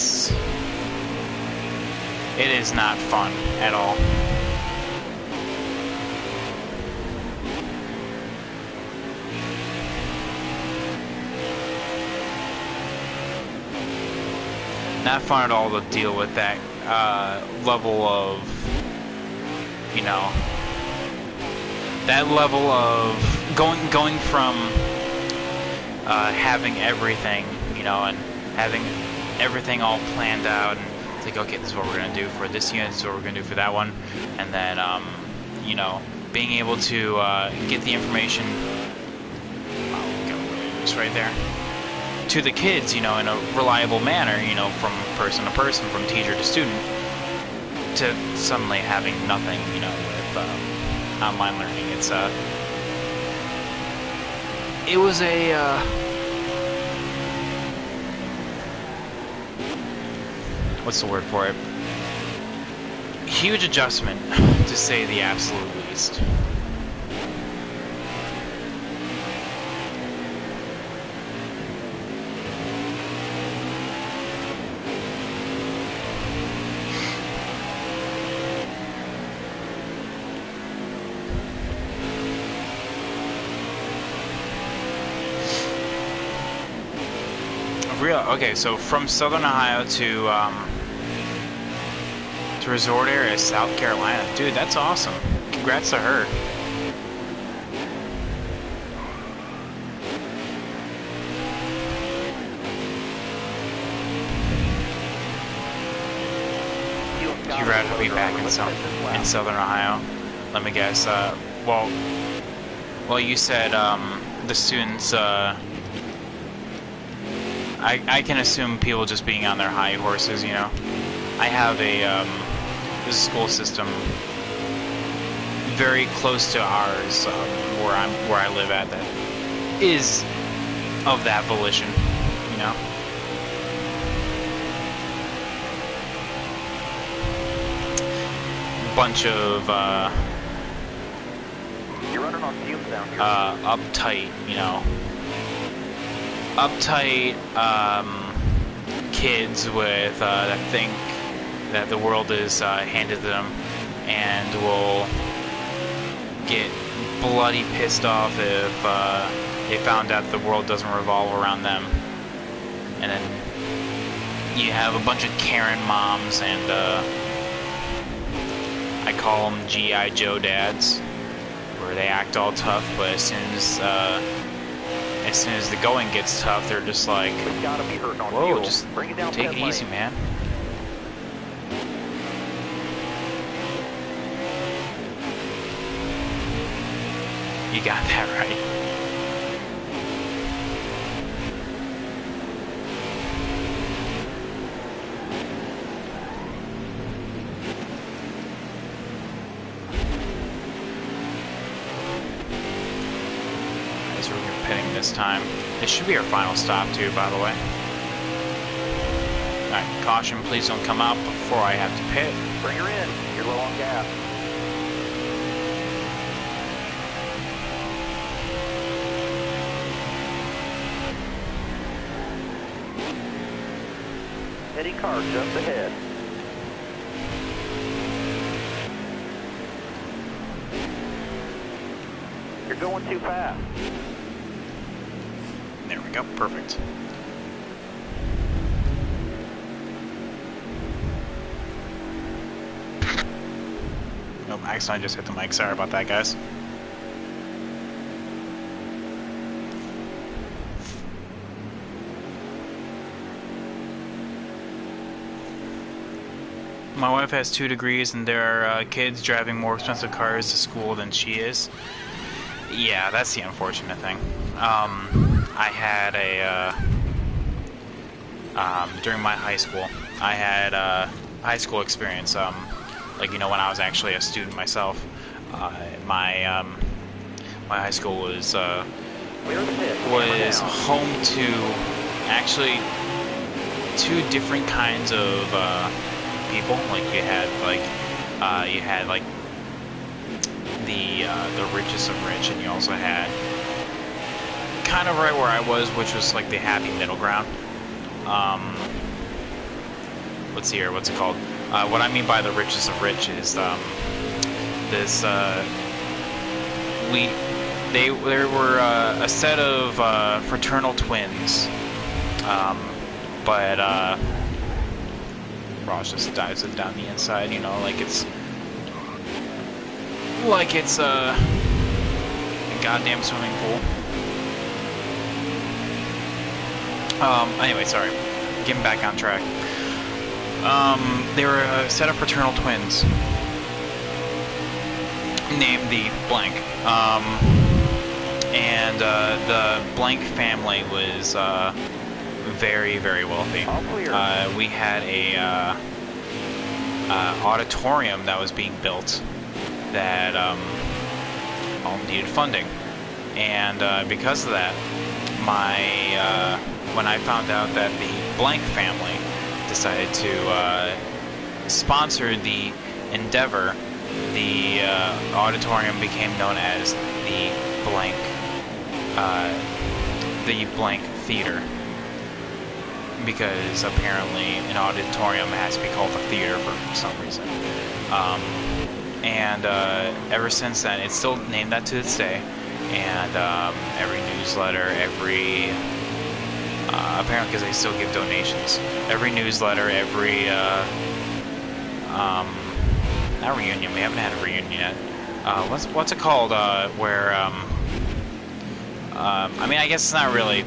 is not fun at all. Not fun at all to deal with that level of, you know, that level of going from having everything, you know, and having everything all planned out, and it's like, okay, this is what we're gonna do for this unit, this is what we're gonna do for that one, and then you know, being able to get the information, it's right there, to the kids, you know, in a reliable manner, you know, from person to person, from teacher to student, to suddenly having nothing, you know, with online learning. It was a what's the word for it? Huge adjustment, to say the absolute least. Okay, so from Southern Ohio to resort area, South Carolina. Dude, that's awesome. Congrats to her. You'd rather be back in Southern Ohio? Let me guess. Well, you said the students. I can assume people just being on their high horses, you know. I have a school system very close to ours, where I live at, that is of that volition, you know. Bunch of you're running on fumes down here. Uptight, you know. Uptight kids with that think that the world is handed to them, and will get bloody pissed off if they found out the world doesn't revolve around them. And then you have a bunch of Karen moms, and I call them G.I. Joe dads, where they act all tough, but as soon as the going gets tough, they're just like, whoa, just take it easy, man. You got that right. As we're pitting this time. This should be our final stop too, by the way. Alright, caution, please don't come out before I have to pit. Bring her in. You're low on gas. Any car just ahead. You're going too fast. There we go, perfect. Nope, accidentally just hit the mic. Sorry about that, guys. My wife has 2 degrees, and there are kids driving more expensive cars to school than she is. Yeah, that's the unfortunate thing. I had during my high school, I had a high school experience. Like, you know, when I was actually a student myself, my high school was home to actually 2 different kinds of people. Like you had like the richest of rich, and you also had kind of right where I was, which was like the happy middle ground. Let's see here, what's it called? What I mean by the richest of rich is there were a set of fraternal twins, but Ross just dives it down the inside, you know, like it's a goddamn swimming pool. Anyway, sorry, getting back on track. They were a set of fraternal twins named the Blank, and the Blank family was very, very wealthy. We had a auditorium that was being built that all needed funding, and because of that, when I found out that the Blank family decided to sponsor the endeavor, the auditorium became known as the Blank Theater, because apparently an auditorium has to be called a theater for some reason. And ever since then, it's still named that to this day. And every newsletter, apparently because they still give donations, every newsletter, every not reunion, we haven't had a reunion yet. What's it called? Where I mean, I guess it's not really,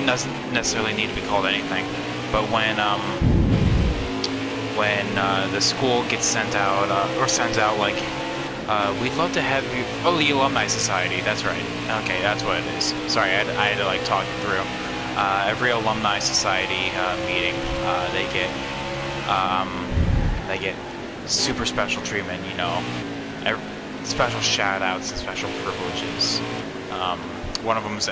doesn't necessarily need to be called anything, but when the school gets sent out or sends out like, we'd love to have you. Oh, the alumni society. That's right. Okay, that's what it is. Sorry, I had to like talk it through. Every alumni society meeting, they get super special treatment. You know, special shout outs and special privileges. One of them is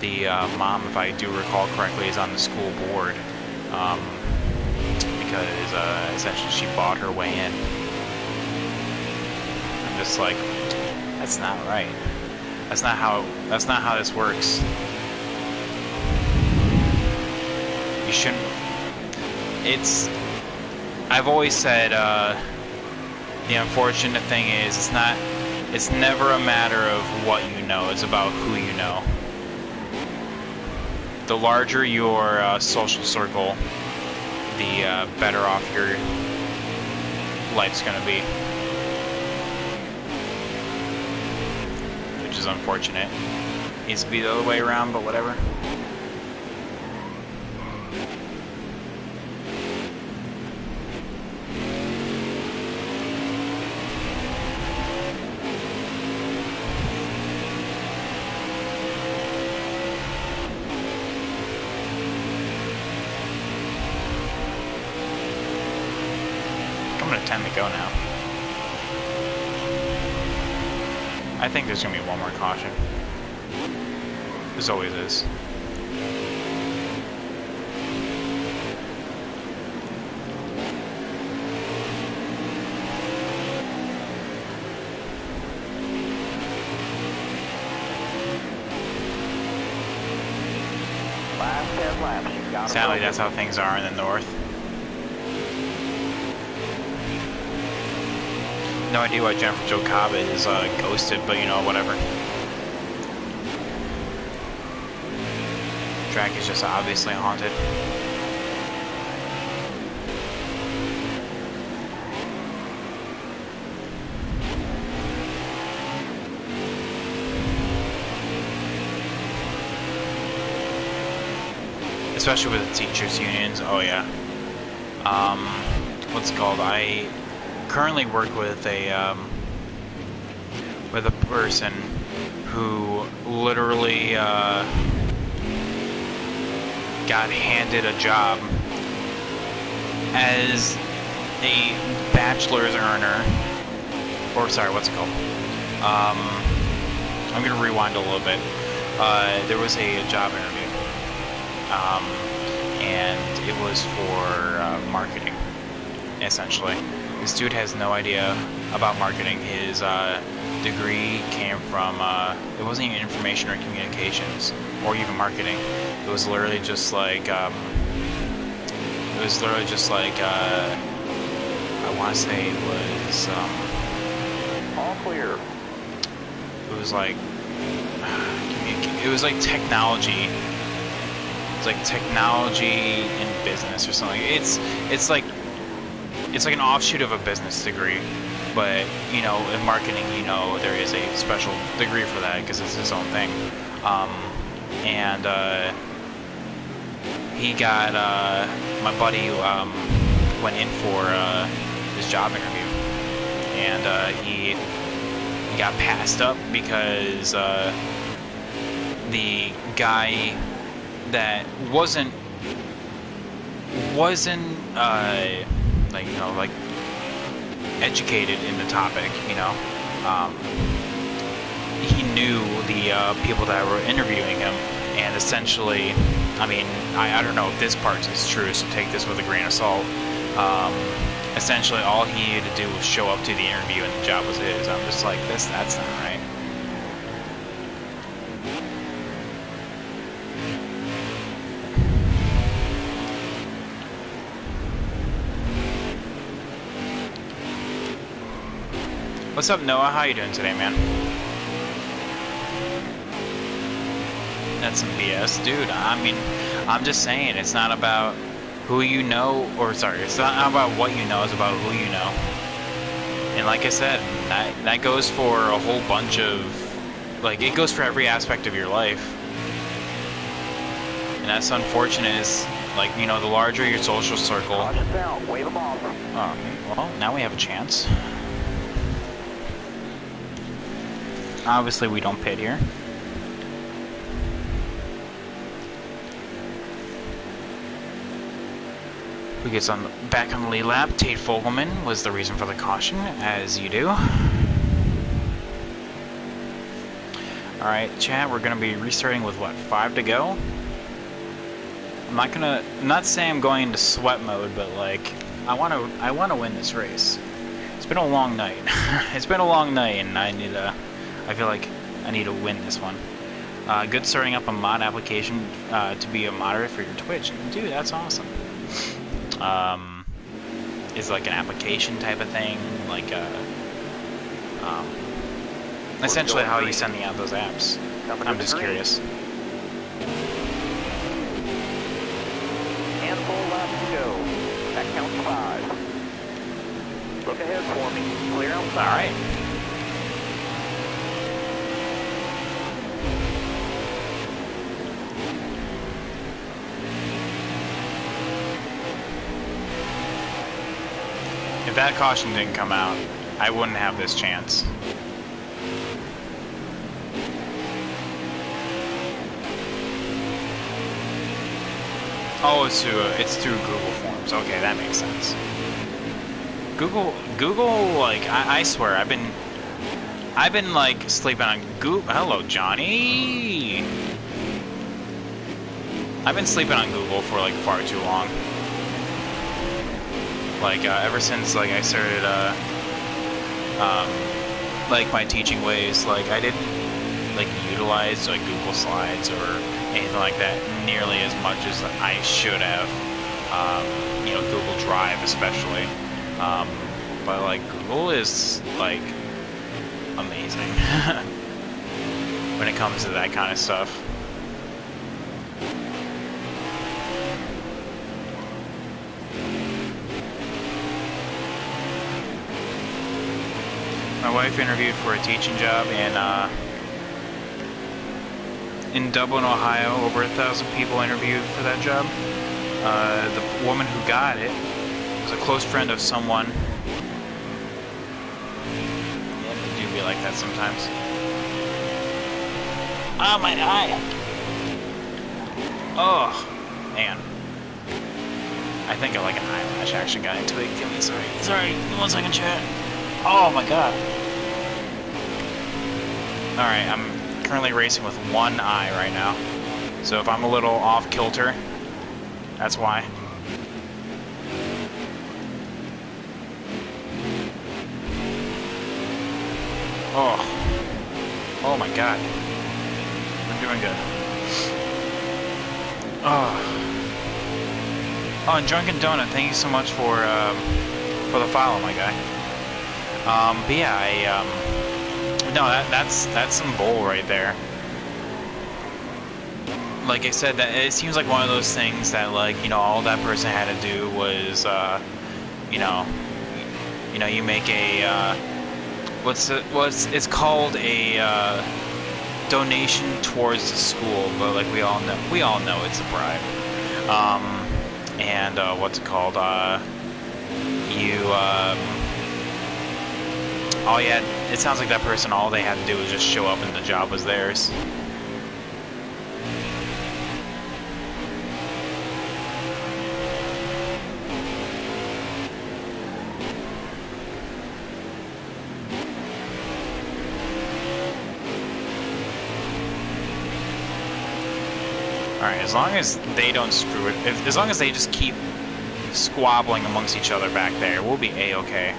the mom, if I do recall correctly, is on the school board, because essentially she bought her way in. I'm just like, that's not right. That's not how this works. You shouldn't. I've always said, the unfortunate thing is, it's never a matter of what you know, it's about who you know. The larger your social circle, the better off your life's gonna be. Which is unfortunate. Needs to be the other way around, but whatever. Time to go now. I think there's gonna be one more caution. There's always is. Last 10 laps. You got Sadly, that's how things are in the north. No idea why Jennifer Jo Cobb is ghosted, but you know, whatever. Track is just obviously haunted. Especially with the teachers' unions, oh yeah. what's it called? I currently work with a person who literally got handed a job as a bachelor's earner, or sorry, what's it called? I'm gonna rewind a little bit. There was a job interview, and it was for marketing, essentially. This dude has no idea about marketing. His degree came from, it wasn't even information or communications, or even marketing. It was literally just like, I want to say it was, All clear. it was like, it was like technology. It's like technology in business or something. It's like an offshoot of a business degree, but you know, in marketing, you know, there is a special degree for that because it's its own thing. He got my buddy went in for his job interview, and he got passed up because the guy that wasn't like, you know, like educated in the topic, you know, he knew the people that were interviewing him, and essentially, I mean, I don't know if this part is true, so take this with a grain of salt. Essentially, all he needed to do was show up to the interview, and the job was his. I'm just like, that's not right. What's up, Noah? How you doing today, man? That's some BS, dude. I mean, I'm just saying, it's not about who you know, or sorry, it's not about what you know, it's about who you know. And like I said, that goes for a whole bunch of, like, it goes for every aspect of your life. And that's unfortunate, is, like, you know, the larger your social circle. Caution's out. Wave them off. Well, now we have a chance. Obviously, we don't pit here. Who gets back on the lead lap? Tate Fogelman was the reason for the caution, as you do. Alright, chat, we're going to be restarting with, what, 5 to go? I'm not saying I'm going into sweat mode, but, like, I want to win this race. It's been a long night. It's been a long night, and I feel like I need to win this one. Good starting up a mod application to be a moderator for your Twitch. Dude, that's awesome. Is like an application type of thing, like essentially how are you sending out those apps? I'm just curious. Handful left to go. That counts 5. Look ahead for me. Clear outside. All right. If that caution didn't come out, I wouldn't have this chance. Oh, it's through Google Forms. Okay, that makes sense. Google, like, I swear, I've been like sleeping on Google. Hello, Johnny. I've been sleeping on Google for like far too long. Like, ever since, like, I started, like, my teaching ways, like, I didn't, like, utilize, like, Google Slides or anything like that nearly as much as I should have, you know, Google Drive especially, but, like, Google is, like, amazing when it comes to that kind of stuff. My wife interviewed for a teaching job in Dublin, Ohio. Over 1,000 people interviewed for that job. The woman who got it was a close friend of someone. Yeah, they do be like that sometimes. Oh, my eye! Oh, man. I think I like an eyelash actually got into it. Give me, sorry, 1 second, chat. Oh my god. Alright, I'm currently racing with one eye right now. So if I'm a little off kilter, that's why. Oh my god. I'm doing good. Oh, and Drunken Donut, thank you so much for the follow, my guy. But yeah, no, that's some bull right there. Like I said, that it seems like one of those things that, like, you know, all that person had to do was, you know, you make a it's called a donation towards the school, but like we all know it's a bribe. And what's it called? It sounds like that person, all they had to do was just show up and the job was theirs. Alright, as long as they don't screw it, as long as they just keep squabbling amongst each other back there, we'll be A-okay.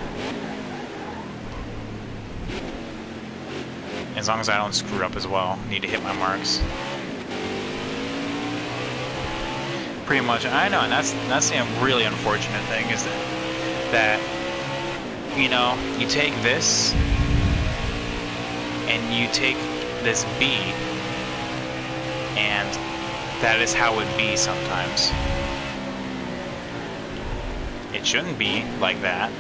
As long as I don't screw it up as well. Need to hit my marks. Pretty much, I know, and that's the really unfortunate thing is that you know, you take this and you take this B, and that is how it be sometimes. It shouldn't be like that,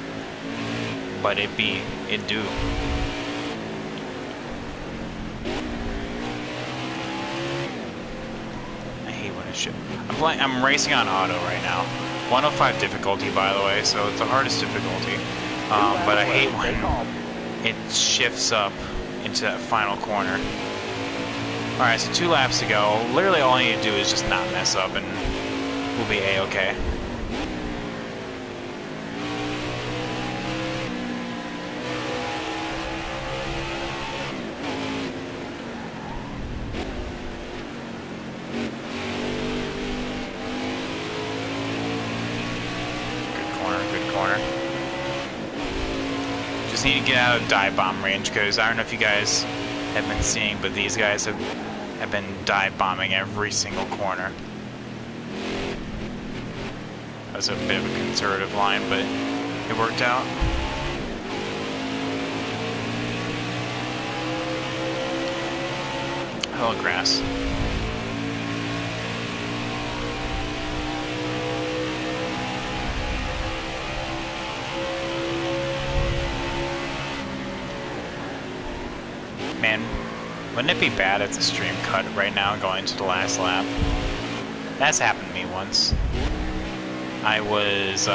but it do. I hate when it should. I'm racing on auto right now. 105 difficulty, by the way, so it's the hardest difficulty. But I hate when it shifts up into that final corner. Alright, so 2 laps to go. Literally all I need to do is just not mess up and we'll be A-okay. Good corner. Just need to get out of dive bomb range because I don't know if you guys have been seeing, but these guys have been dive bombing every single corner. That was a bit of a conservative line, but it worked out. Hello, grass. Man, wouldn't it be bad if the stream cut right now going to the last lap? That's happened to me once. I was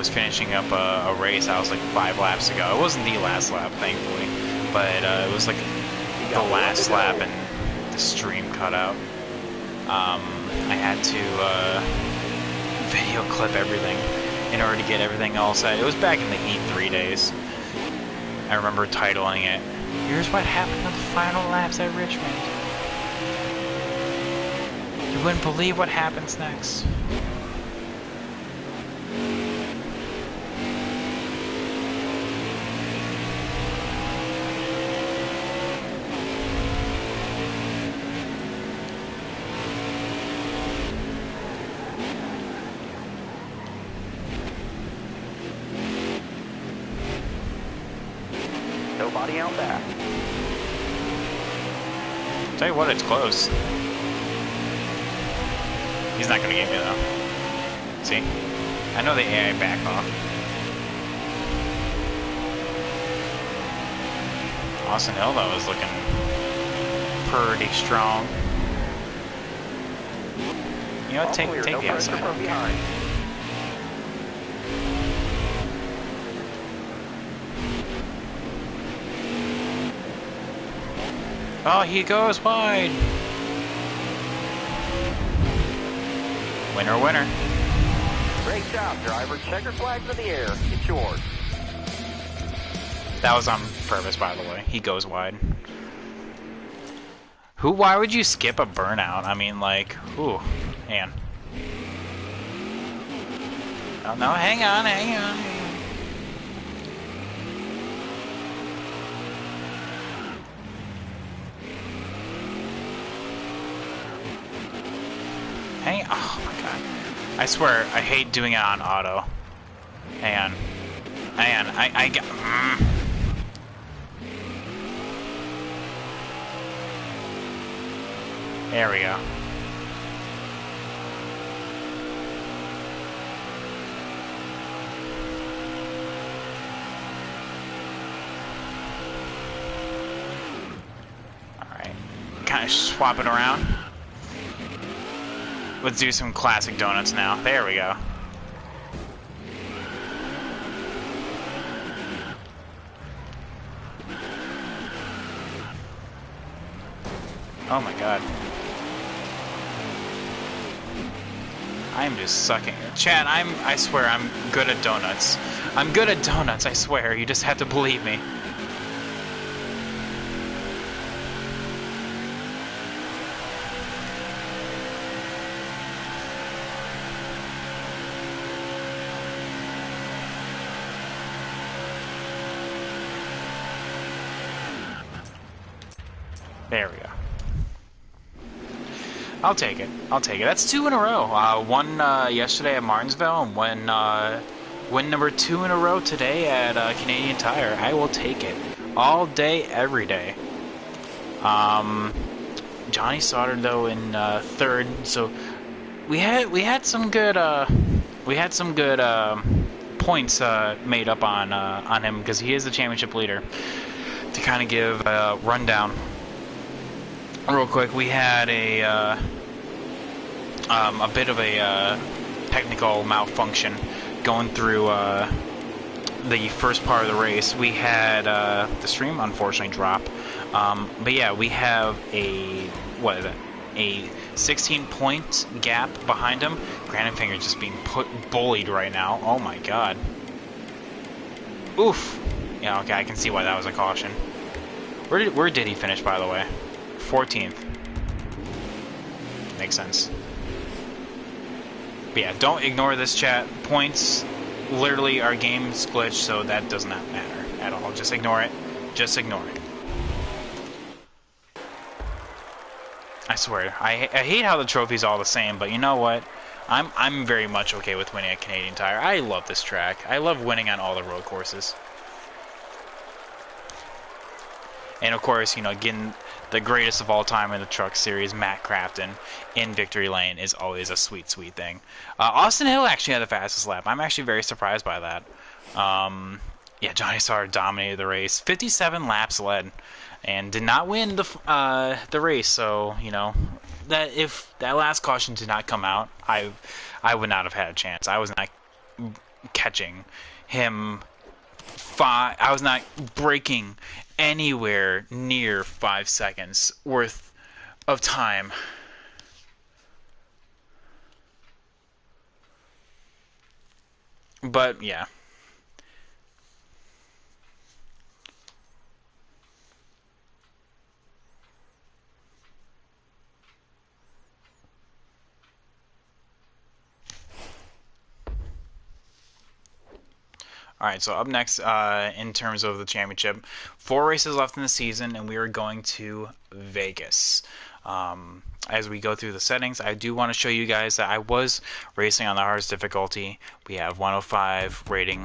finishing up a race. I was like 5 laps to go. It wasn't the last lap, thankfully, but it was like the last lap, and the stream cut out. I had to video clip everything in order to get everything all set. It was back in the E3 days. I remember titling it, "Here's what happened on the final laps at Richmond. You wouldn't believe what happens next." Nobody out back. Tell you what, it's close. He's not gonna get me though. See? I know the AI back off. Austin Hill though is looking pretty strong. You know what, take the outside. Oh, he goes wide. Winner, winner. Great job, driver. Checker flags in the air. It's yours. That was on purpose, by the way. He goes wide. Why would you skip a burnout? I mean, like, ooh, man. Oh, no, hang on. Oh my god. I swear, I hate doing it on auto. Hang on, I got... There we go. Alright. Kind of swap it around. Let's do some classic donuts now. There we go. Oh my god. I'm just sucking. Chad, I swear I'm good at donuts. I'm good at donuts, I swear. You just have to believe me. There we go. I'll take it. That's 2 in a row. One yesterday at Martinsville, and win number 2 in a row today at Canadian Tire. I will take it all day, every day. Johnny Sauter though in 3rd. So we had some good points made up on him because he is the championship leader. To kind of give a rundown. Real quick, we had a bit of a technical malfunction going through the first part of the race. We had the stream unfortunately drop, but yeah, we have a 16-point gap behind him. Granite Finger just being bullied right now. Oh my god. Oof. Yeah, okay, I can see why that was a caution. Where did he finish, by the way? 14th. Makes sense. But yeah, don't ignore this chat. Points, literally our game's glitched, so that does not matter at all. Just ignore it. Just ignore it. I swear, I hate how the trophy's all the same, but you know what? I'm very much okay with winning at Canadian Tire. I love this track. I love winning on all the road courses. And of course, you know, getting the greatest of all time in the truck series, Matt Crafton, in Victory Lane is always a sweet, sweet thing. Austin Hill actually had the fastest lap. I'm actually very surprised by that. Yeah, Johnny Sauter dominated the race. 57 laps led, and did not win the race. So, you know, that if that last caution did not come out, I would not have had a chance. I was not catching him. I was not breaking anywhere near 5 seconds worth of time. But yeah. Alright, so up next, in terms of the championship, 4 races left in the season, and we are going to Vegas. As we go through the settings, I do want to show you guys that I was racing on the hardest difficulty. We have 105 rating.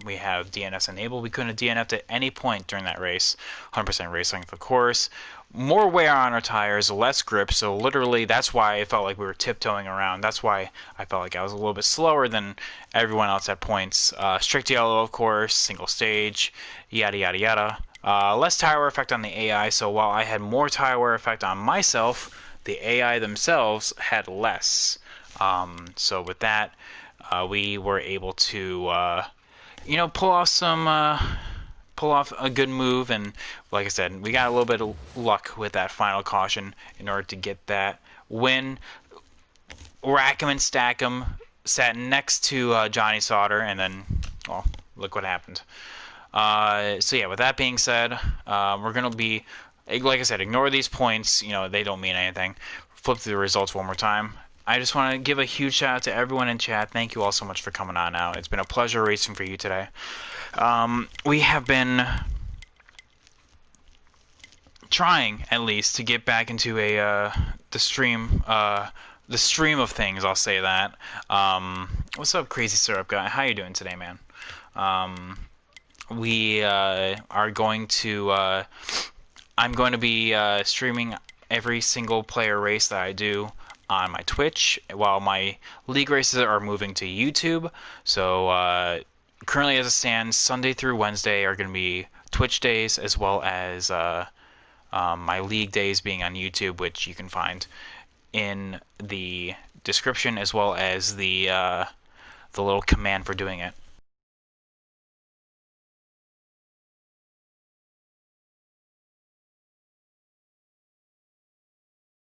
We have DNS enabled. We couldn't have DNF'd at any point during that race. 100% race length, of course. More wear on our tires, less grip, so literally that's why I felt like we were tiptoeing around. That's why I felt like I was a little bit slower than everyone else at points. Strict yellow, of course, single stage, yada yada yada. Less tire wear effect on the AI, so while I had more tire wear effect on myself, the AI themselves had less. So with that, we were able to, you know, pull off some pull off a good move, and like I said, we got a little bit of luck with that final caution in order to get that win. Rack 'em and stack 'em, sat next to Johnny Sauter, and then, well, look what happened. So yeah, with that being said, we're going to be, like I said, ignore these points. You know, they don't mean anything. Flip through the results one more time. I just want to give a huge shout out to everyone in chat. Thank you all so much for coming on out. It's been a pleasure racing for you today. We have been trying, at least, to get back into the stream of things. I'll say that. What's up, Crazy Syrup Guy? How you doing today, man? We are going to. I'm going to be streaming every single player race that I do on my Twitch, while my league races are moving to YouTube. So currently, as it stands, Sunday through Wednesday are going to be Twitch days, as well as my league days being on YouTube, which you can find in the description, as well as the little command for doing it.